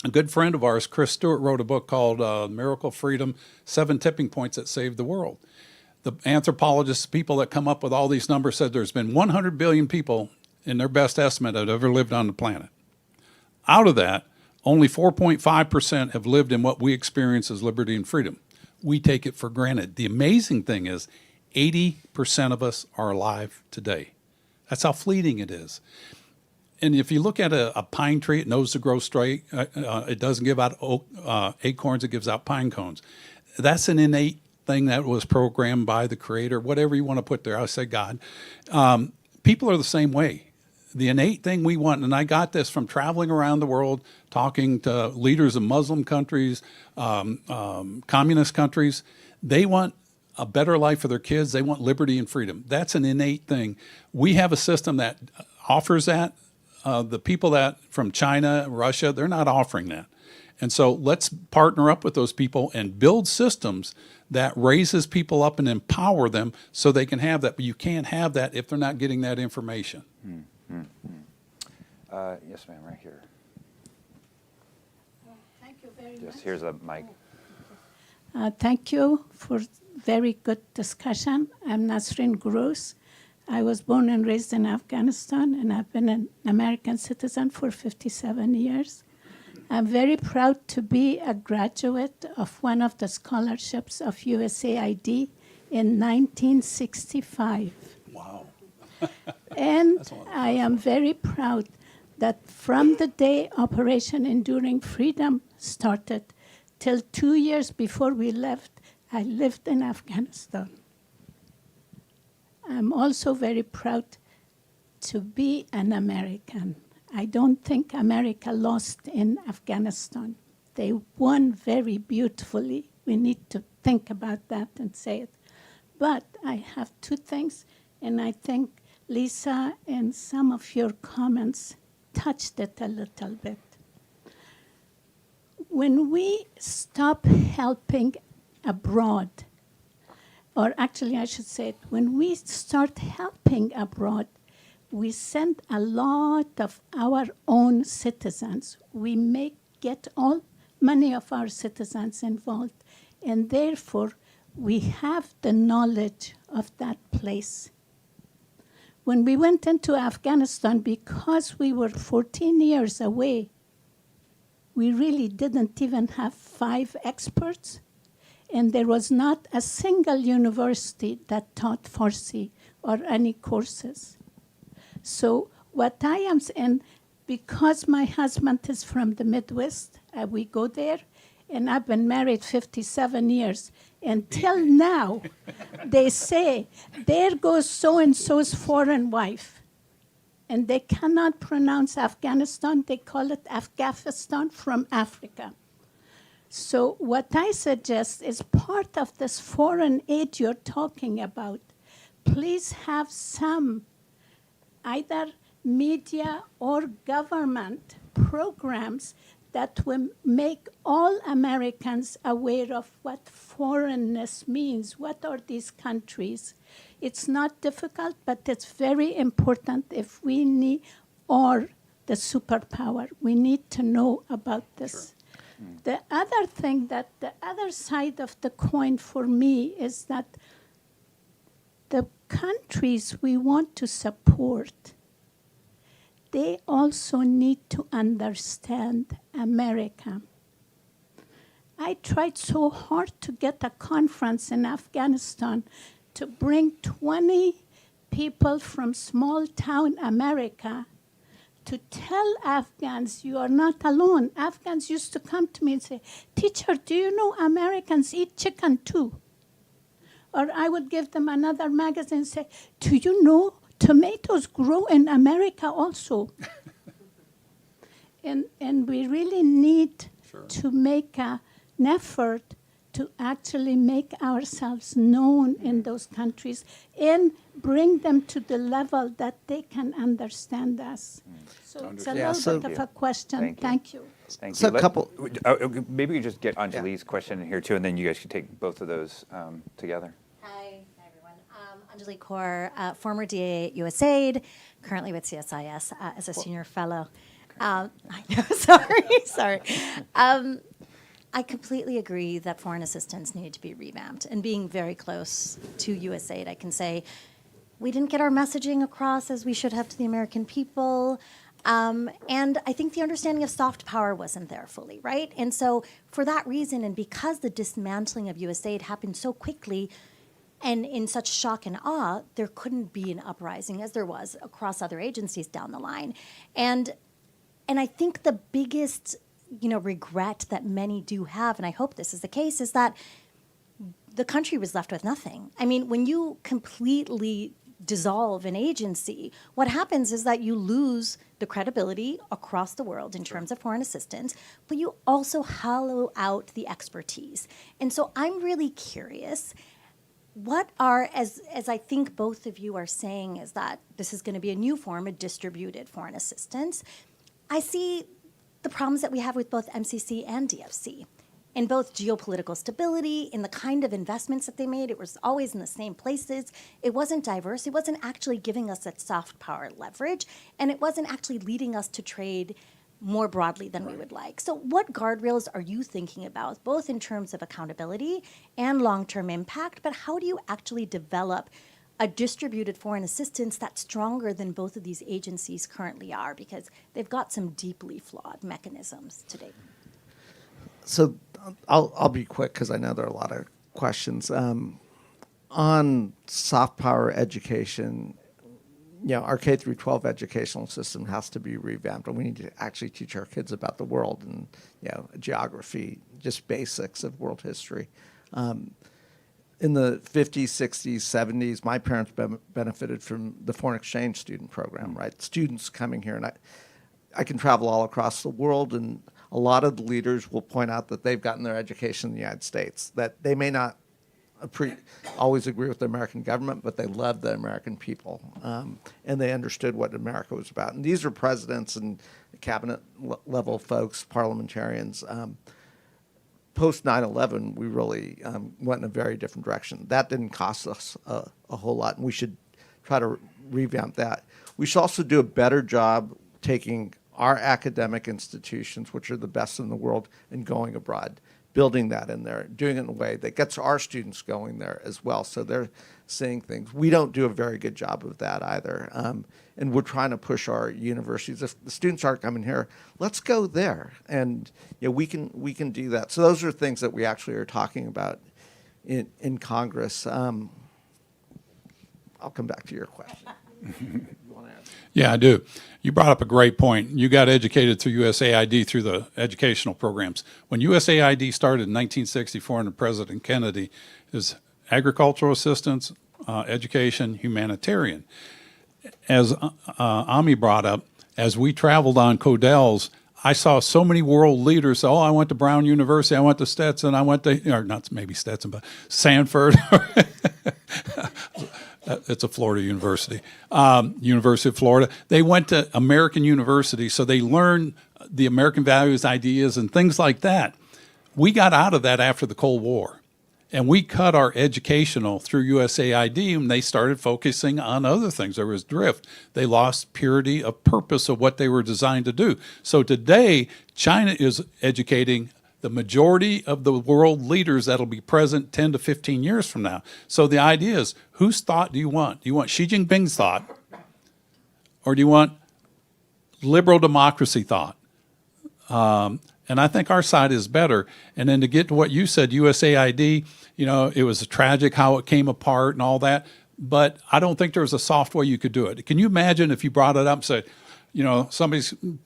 [SPEAKER 4] A good friend of ours, Chris Stewart, wrote a book called Miracle Freedom, 7 Tipping Points That Saved the World. The anthropologists, people that come up with all these numbers, said there's been 100 billion people in their best estimate that ever lived on the planet. Out of that, only 4.5% have lived in what we experience as liberty and freedom. We take it for granted. The amazing thing is 80% of us are alive today. That's how fleeting it is. And if you look at a pine tree, it knows to grow straight. It doesn't give out acorns, it gives out pine cones. That's an innate thing that was programmed by the Creator, whatever you want to put there. I say God. People are the same way. The innate thing we want, and I got this from traveling around the world, talking to leaders of Muslim countries, communist countries. They want a better life for their kids. They want liberty and freedom. That's an innate thing. We have a system that offers that. The people that from China, Russia, they're not offering that. And so let's partner up with those people and build systems that raises people up and empower them so they can have that. But you can't have that if they're not getting that information.
[SPEAKER 3] Yes, ma'am, right here.
[SPEAKER 8] Thank you very much.
[SPEAKER 3] Just here's a mic.
[SPEAKER 8] Thank you for very good discussion. I'm Nasrin Gross. I was born and raised in Afghanistan, and I've been an American citizen for 57 years. I'm very proud to be a graduate of one of the scholarships of USAID in 1965.
[SPEAKER 4] Wow.
[SPEAKER 8] And I am very proud that from the day Operation Enduring Freedom started till 2 years before we left, I lived in Afghanistan. I'm also very proud to be an American. I don't think America lost in Afghanistan. They won very beautifully. We need to think about that and say it. But I have 2 things, and I think Lisa and some of your comments touched it a little bit. When we stop helping abroad, or actually I should say it, when we start helping abroad, we send a lot of our own citizens. We get all many of our citizens involved, and therefore we have the knowledge of that place. When we went into Afghanistan, because we were 14 years away, we really didn't even have 5 experts, and there was not a single university that taught Farsi or any courses. So what I am saying, because my husband is from the Midwest, we go there, and I've been married 57 years. Until now, they say, there goes so-and-so's foreign wife. And they cannot pronounce Afghanistan. They call it Afghanistan from Africa. So what I suggest is part of this foreign aid you're talking about, please have some either media or government programs that will make all Americans aware of what foreignness means. What are these countries? It's not difficult, but it's very important if we need, or the superpower, we need to know about this. Sure. The other thing that the other side of the coin for me is that the countries we want to support, they also need to understand America. I tried so hard to get a conference in Afghanistan to bring 20 people from small town America to tell Afghans, you are not alone. Afghans used to come to me and say, teacher, do you know Americans eat chicken too? Or I would give them another magazine and say, do you know tomatoes grow in America also? and we really need to make an effort to actually make ourselves known in those countries and bring them to the level that they can understand us. So it's a little bit of a question. Thank you.
[SPEAKER 3] Thank
[SPEAKER 2] So
[SPEAKER 3] you.
[SPEAKER 2] a couple-
[SPEAKER 3] Maybe we just get Anjali's question in here too, and then you guys can take both of those together.
[SPEAKER 9] Hi, everyone. Anjali Kaur, former DA at USAID, currently with CSIS as a senior fellow. I know, sorry. I completely agree that foreign assistance needed to be revamped. And being very close to USAID, I can say we didn't get our messaging across as we should have to the American people. And I think the understanding of soft power wasn't there fully, right? And so for that reason, and because the dismantling of USAID happened so quickly and in such shock and awe, there couldn't be an uprising as there was across other agencies down the line. And I think the biggest regret that many do have, and I hope this is the case, is that the country was left with nothing. I mean, when you completely dissolve an agency, what happens is that you lose the credibility across the world in terms of foreign assistance, but you also hollow out the expertise. And so I'm really curious, what are, as I think both of you are saying, is that this is going to be a new form of distributed foreign assistance. I see the problems that we have with both MCC and DFC. In both geopolitical stability, in the kind of investments that they made, it was always in the same places. It wasn't diverse. It wasn't actually giving us that soft power leverage, and it wasn't actually leading us to trade more broadly than we would like. So what guardrails are you thinking about, both in terms of accountability and long-term impact, but how do you actually develop a distributed foreign assistance that's stronger than both of these agencies currently are, because they've got some deeply flawed mechanisms to date?
[SPEAKER 2] So I'll be quick because I know there are a lot of questions. On soft power education, our K through 12 educational system has to be revamped, and we need to actually teach our kids about the world and geography, just basics of world history. In the 50s, 60s, 70s, my parents benefited from the foreign exchange student program, right? Students coming here, and I can travel all across the world, and a lot of the leaders will point out that they've gotten their education in the United States, that they may not always agree with the American government, but they love the American people, and they understood what America was about. And these are presidents and cabinet level folks, parliamentarians. Post 9/11, we really went in a very different direction. That didn't cost us a whole lot, and we should try to revamp that. We should also do a better job taking our academic institutions, which are the best in the world, and going abroad, building that in there, doing it in a way that gets our students going there as well, so they're seeing things. We don't do a very good job of that either, and we're trying to push our universities. If the students aren't coming here, let's go there, and we can do that. So those are things that we actually are talking about in Congress. I'll come back to your question. You want to answer?
[SPEAKER 4] Yeah, I do. You brought up a great point. You got educated through USAID through the educational programs. When USAID started in 1964 under President Kennedy, it was agricultural assistance, education, humanitarian. As Ami brought up, as we traveled on Codell's, I saw so many world leaders say, I went to Brown University, I went to Stetson, I went to, or not maybe Stetson, but Sanford. It's a Florida university, University of Florida. They went to American University, so they learned the American values, ideas, and things like that. We got out of that after the Cold War. And we cut our educational through USAID, and they started focusing on other things. There was drift. They lost purity of purpose of what they were designed to do. So today, China is educating the majority of the world leaders that'll be present 10 to 15 years from now. So the idea is, whose thought do you want? Do you want Xi Jinping's thought? Or do you want liberal democracy thought? And I think our side is better. And then to get to what you said, USAID, it was tragic how it came apart and all that. But I don't think there was a soft way you could do it. Can you imagine if you brought it up and said,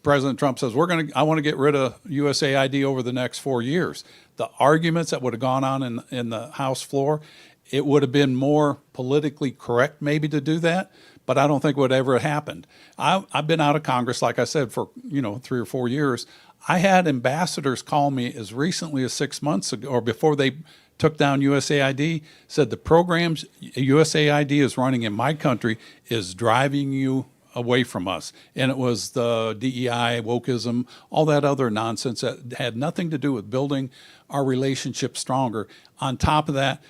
[SPEAKER 4] President Trump says, I want to get rid of USAID over the next 4 years. The arguments that would have gone on in the House floor, it would have been more politically correct maybe to do that. But I don't think it would ever have happened. I've been out of Congress, like I said, for 3 or 4 years. I had ambassadors call me as recently as 6 months ago, or before they took down USAID, said the programs USAID is running in my country is driving you away from us. And it was the DEI, wokeism, all that other nonsense that had nothing to do with building our relationship stronger. On top of that,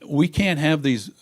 [SPEAKER 4] we can't have these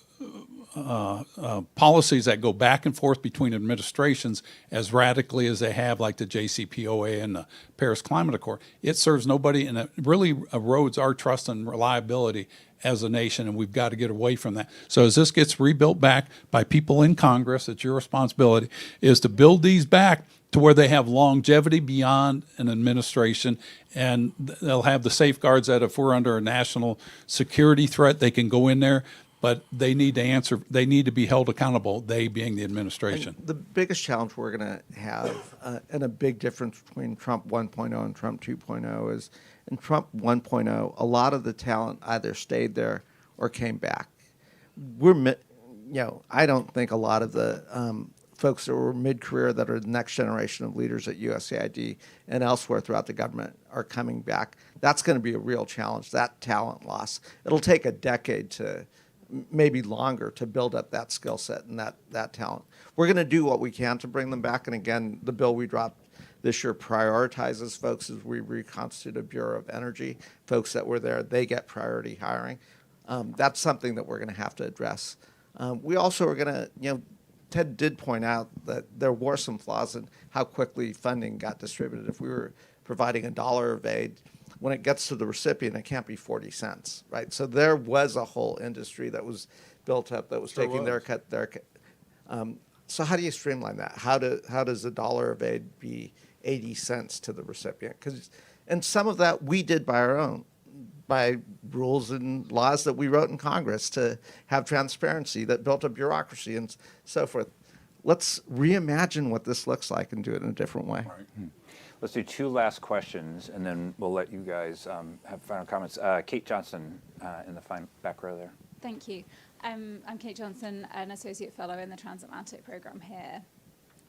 [SPEAKER 4] policies that go back and forth between administrations as radically as they have, like the JCPOA and the Paris Climate Accord. It serves nobody, and it really erodes our trust and reliability as a nation, and we've got to get away from that. So as this gets rebuilt back by people in Congress, it's your responsibility, is to build these back to where they have longevity beyond an administration, and they'll have the safeguards that if we're under a national security threat, they can go in there. But they need to answer, they need to be held accountable, they being the administration.
[SPEAKER 2] And the biggest challenge we're going to have, and a big difference between Trump 1.0 and Trump 2.0 is, in Trump 1.0, a lot of the talent either stayed there or came back. I don't think a lot of the folks that were mid-career that are the next generation of leaders at USAID and elsewhere throughout the government are coming back. That's going to be a real challenge, that talent loss. It'll take a decade to maybe longer to build up that skill set and that talent. We're going to do what we can to bring them back. And again, the bill we dropped this year prioritizes folks as we reconstitute a Bureau of Energy. Folks that were there, they get priority hiring. That's something that we're going to have to address. We also are going to, Ted did point out that there were some flaws in how quickly funding got distributed. If we were providing $1 of aid, when it gets to the recipient, it can't be 40 cents, right? So there was a whole industry that was built up that was taking their cut. So how do you streamline that? How does $1 of aid be 80 cents to the recipient? And some of that we did by rules and laws that we wrote in Congress to have transparency that built a bureaucracy and so forth. Let's reimagine what this looks like and do it in a different way.
[SPEAKER 3] Right. Let's do 2 last questions, and then we'll let you guys have final comments. Kate Johnson in the back row there.
[SPEAKER 10] Thank you. I'm Kate Johnson, an associate fellow in the transatlantic program here.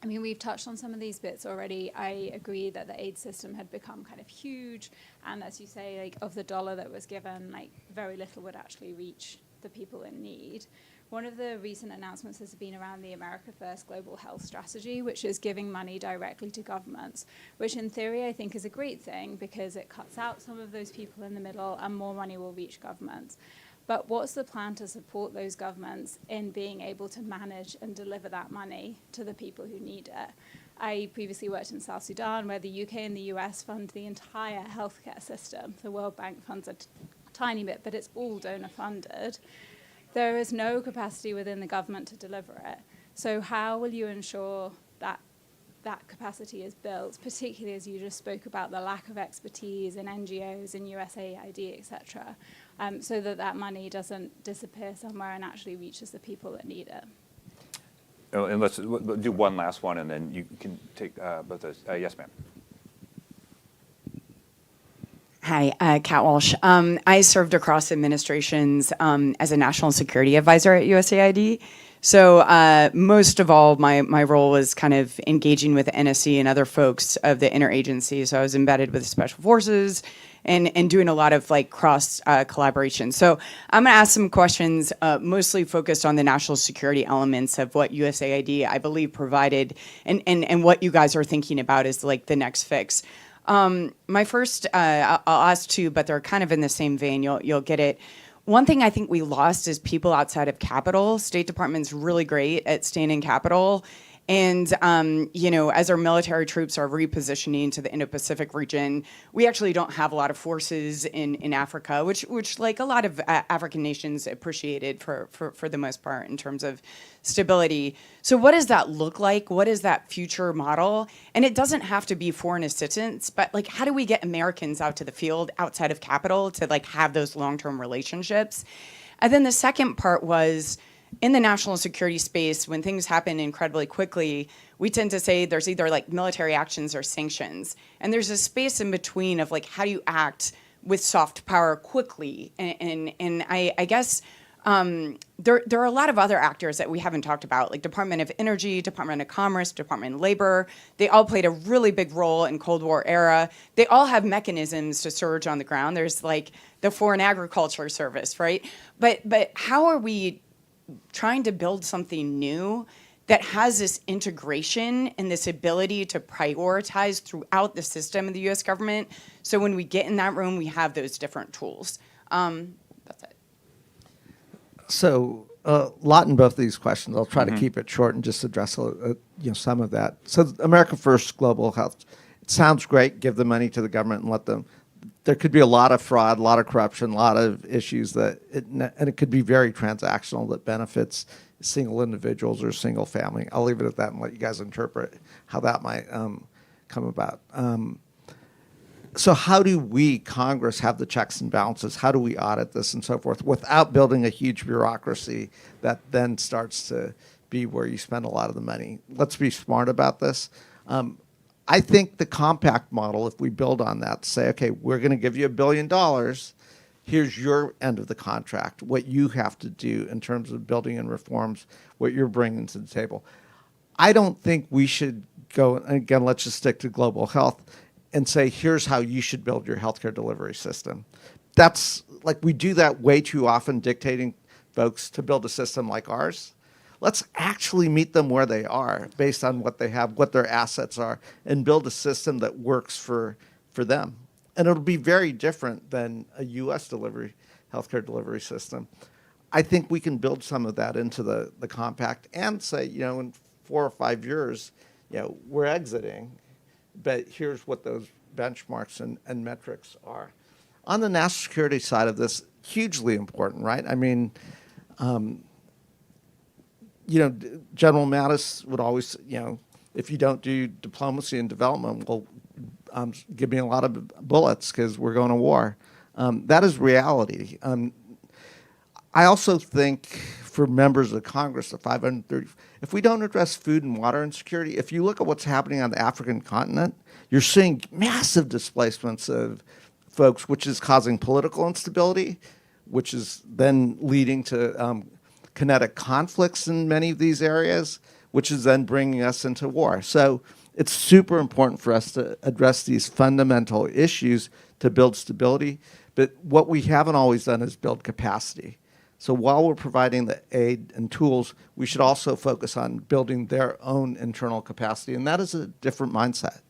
[SPEAKER 10] I mean, we've touched on some of these bits already. I agree that the aid system had become kind of huge, and as you say, of the dollar that was given, very little would actually reach the people in need. One of the recent announcements has been around the America First Global Health Strategy, which is giving money directly to governments, which in theory I think is a great thing because it cuts out some of those people in the middle and more money will reach governments. But what's the plan to support those governments in being able to manage and deliver that money to the people who need it? I previously worked in South Sudan, where the UK and the US fund the entire healthcare system. The World Bank funds a tiny bit, but it's all donor funded. There is no capacity within the government to deliver it. So how will you ensure that that capacity is built, particularly as you just spoke about the lack of expertise in NGOs and USAID, et cetera, so that money doesn't disappear somewhere and actually reaches the people that need it?
[SPEAKER 3] Oh, and let's do one last one, and then you can take both those. Yes, ma'am.
[SPEAKER 11] Hi, Kat Walsh. I served across administrations as a national security advisor at USAID. So most of all, my role was kind of engaging with the NSC and other folks of the interagency. So I was embedded with special forces and doing a lot of like cross collaboration. So I'm going to ask some questions mostly focused on the national security elements of what USAID, I believe, provided and what you guys are thinking about is like the next fix. My first, I'll ask two, but they're kind of in the same vein. You'll get it. One thing I think we lost is people outside of Capitol. State Department's really great at staying in Capitol. And, as our military troops are repositioning to the Indo-Pacific region, we actually don't have a lot of forces in Africa, which like a lot of African nations appreciated for the most part in terms of stability. So what does that look like? What is that future model? And it doesn't have to be foreign assistance, but like, how do we get Americans out to the field outside of Capitol to like have those long-term relationships? And then the second part was, in the national security space, when things happen incredibly quickly, we tend to say there's either like military actions or sanctions. And there's a space in between of like, how do you act with soft power quickly? And I guess there are a lot of other actors that we haven't talked about, like Department of Energy, Department of Commerce, Department of Labor. They all played a really big role in Cold War era. They all have mechanisms to surge on the ground. There's like the Foreign Agriculture Service, right? But how are we trying to build something new that has this integration and this ability to prioritize throughout the system of the U.S. government? So when we get in that room, we have those different tools. That's it.
[SPEAKER 2] So a lot in both of these questions. I'll try to keep it short and just address some of that. So America First Global Health, it sounds great. Give the money to the government and let them. There could be a lot of fraud, a lot of corruption, a lot of issues and it could be very transactional that benefits single individuals or single family. I'll leave it at that and let you guys interpret how that might come about. So how do we, Congress, have the checks and balances? How do we audit this and so forth without building a huge bureaucracy that then starts to be where you spend a lot of the money? Let's be smart about this. I think the compact model, if we build on that, say, okay, we're going to give you $1 billion. Here's your end of the contract, what you have to do in terms of building and reforms, what you're bringing to the table. I don't think we should go, and again, let's just stick to global health, and say, here's how you should build your healthcare delivery system. That's like, we do that way too often, dictating folks to build a system like ours. Let's actually meet them where they are based on what they have, what their assets are, and build a system that works for them. And it'll be very different than a U.S. healthcare delivery system. I think we can build some of that into the compact and say, in 4 or 5 years, we're exiting, but here's what those benchmarks and metrics are. On the national security side of this, hugely important, right? I mean, General Mattis would always, if you don't do diplomacy and development, well, give me a lot of bullets because we're going to war. That is reality. I also think for members of Congress, the 530, if we don't address food and water insecurity, if you look at what's happening on the African continent, you're seeing massive displacements of folks, which is causing political instability, which is then leading to kinetic conflicts in many of these areas, which is then bringing us into war. So it's super important for us to address these fundamental issues to build stability. But what we haven't always done is build capacity. So while we're providing the aid and tools, we should also focus on building their own internal capacity. And that is a different mindset.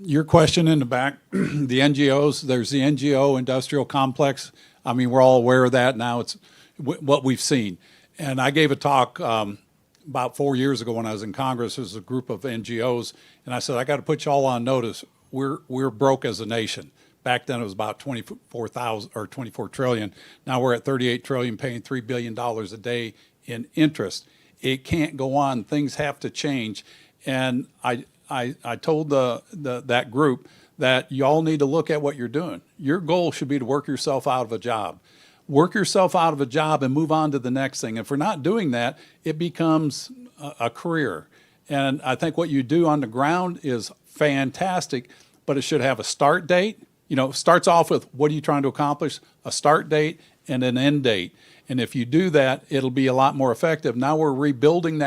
[SPEAKER 4] Your question in the back, the NGOs, there's the NGO industrial complex. I mean, we're all aware of that now. It's what we've seen. And I gave a talk about 4 years ago when I was in Congress. There was a group of NGOs, and I said, I got to put you all on notice. We're broke as a nation. Back then it was about 24 trillion. Now we're at 38 trillion, paying $3 billion a day in interest. It can't go on. Things have to change. And I told that group that y'all need to look at what you're doing. Your goal should be to work yourself out of a job. Work yourself out of a job and move on to the next thing. If we're not doing that, it becomes a career. And I think what you do on the ground is fantastic, but it should have a start date. Starts off with what are you trying to accomplish, a start date and an end date. And if you do that, it'll be a lot more effective. Now we're rebuilding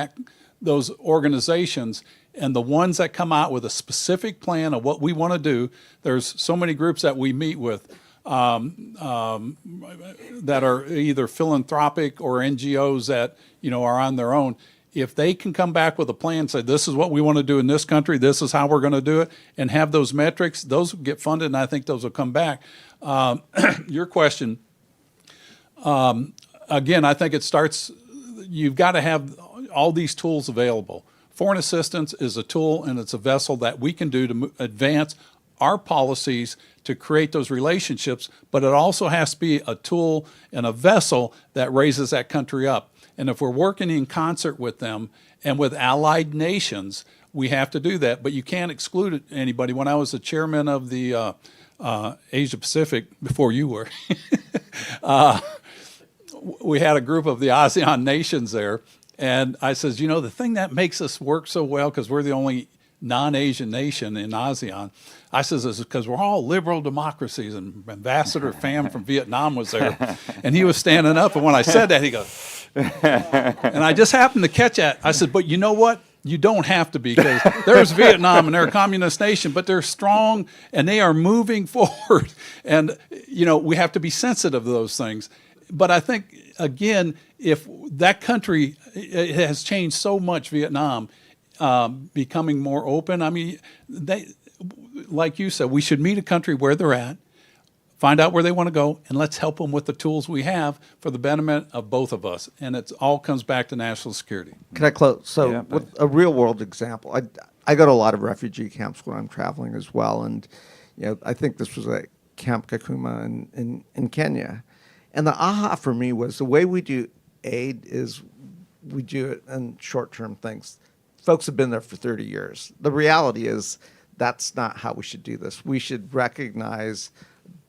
[SPEAKER 4] those organizations, and the ones that come out with a specific plan of what we want to do. There's so many groups that we meet with that are either philanthropic or NGOs that are on their own. If they can come back with a plan, say this is what we want to do in this country, this is how we're going to do it, and have those metrics, those will get funded, and I think those will come back. Your question, again, I think it starts. You've got to have all these tools available. Foreign assistance is a tool and it's a vessel that we can do to advance our policies to create those relationships, but it also has to be a tool and a vessel that raises that country up. And if we're working in concert with them and with allied nations, we have to do that. But you can't exclude anybody. When I was the chairman of the Asia Pacific, before you were, we had a group of the ASEAN nations there. And I says, the thing that makes us work so well, because we're the only non-Asian nation in ASEAN, I says, is because we're all liberal democracies. And Ambassador Pham from Vietnam was there. And he was standing up. And when I said that, he goes, and I just happened to catch that. I said, but you know what? You don't have to be, because there's Vietnam and they're a communist nation, but they're strong and they are moving forward. And, we have to be sensitive to those things. But I think, again, if that country, it has changed so much, Vietnam, becoming more open. I mean, like you said, we should meet a country where they're at, find out where they want to go, and let's help them with the tools we have for the betterment of both of us. And it all comes back to national security.
[SPEAKER 2] Can I close? So with a real world example, I go to a lot of refugee camps when I'm traveling as well. And, I think this was at Camp Kakuma in Kenya. And the aha for me was the way we do aid is we do it in short-term things. Folks have been there for 30 years. The reality is that's not how we should do this. We should recognize,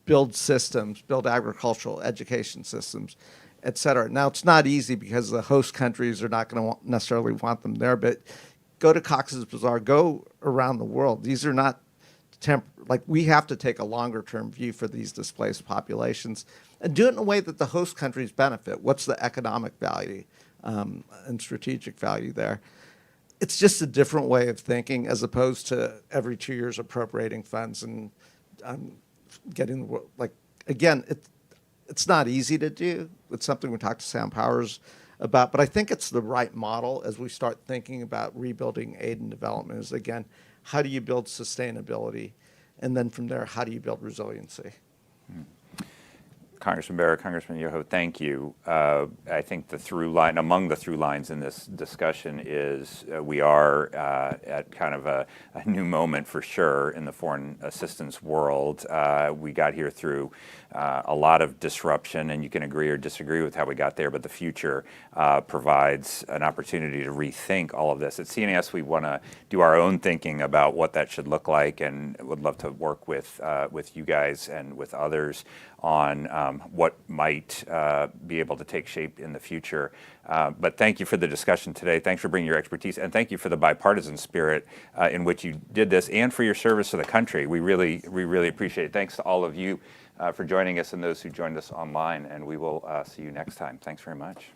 [SPEAKER 2] build systems, build agricultural education systems, et cetera. Now, it's not easy because the host countries are not going to necessarily want them there, but go to Cox's Bazar, go around the world. These are not we have to take a longer-term view for these displaced populations and do it in a way that the host countries benefit. What's the economic value and strategic value there? It's just a different way of thinking as opposed to every 2 years appropriating funds and getting the again, it's not easy to do. It's something we talked to Sam Powers about, but I think it's the right model as we start thinking about rebuilding aid and development is, again, how do you build sustainability? And then from there, how do you build resiliency?
[SPEAKER 3] Congressman Bera, Congressman Yoho, thank you. I think among the through lines in this discussion is we are at kind of a new moment for sure in the foreign assistance world. We got here through a lot of disruption, and you can agree or disagree with how we got there, but the future provides an opportunity to rethink all of this. At CNAS, we want to do our own thinking about what that should look like, and would love to work with you guys and with others on what might be able to take shape in the future. But thank you for the discussion today. Thanks for bringing your expertise, and thank you for the bipartisan spirit in which you did this, and for your service to the country. We really appreciate it. Thanks to all of you for joining us and those who joined us online, and we will see you next time. Thanks very much.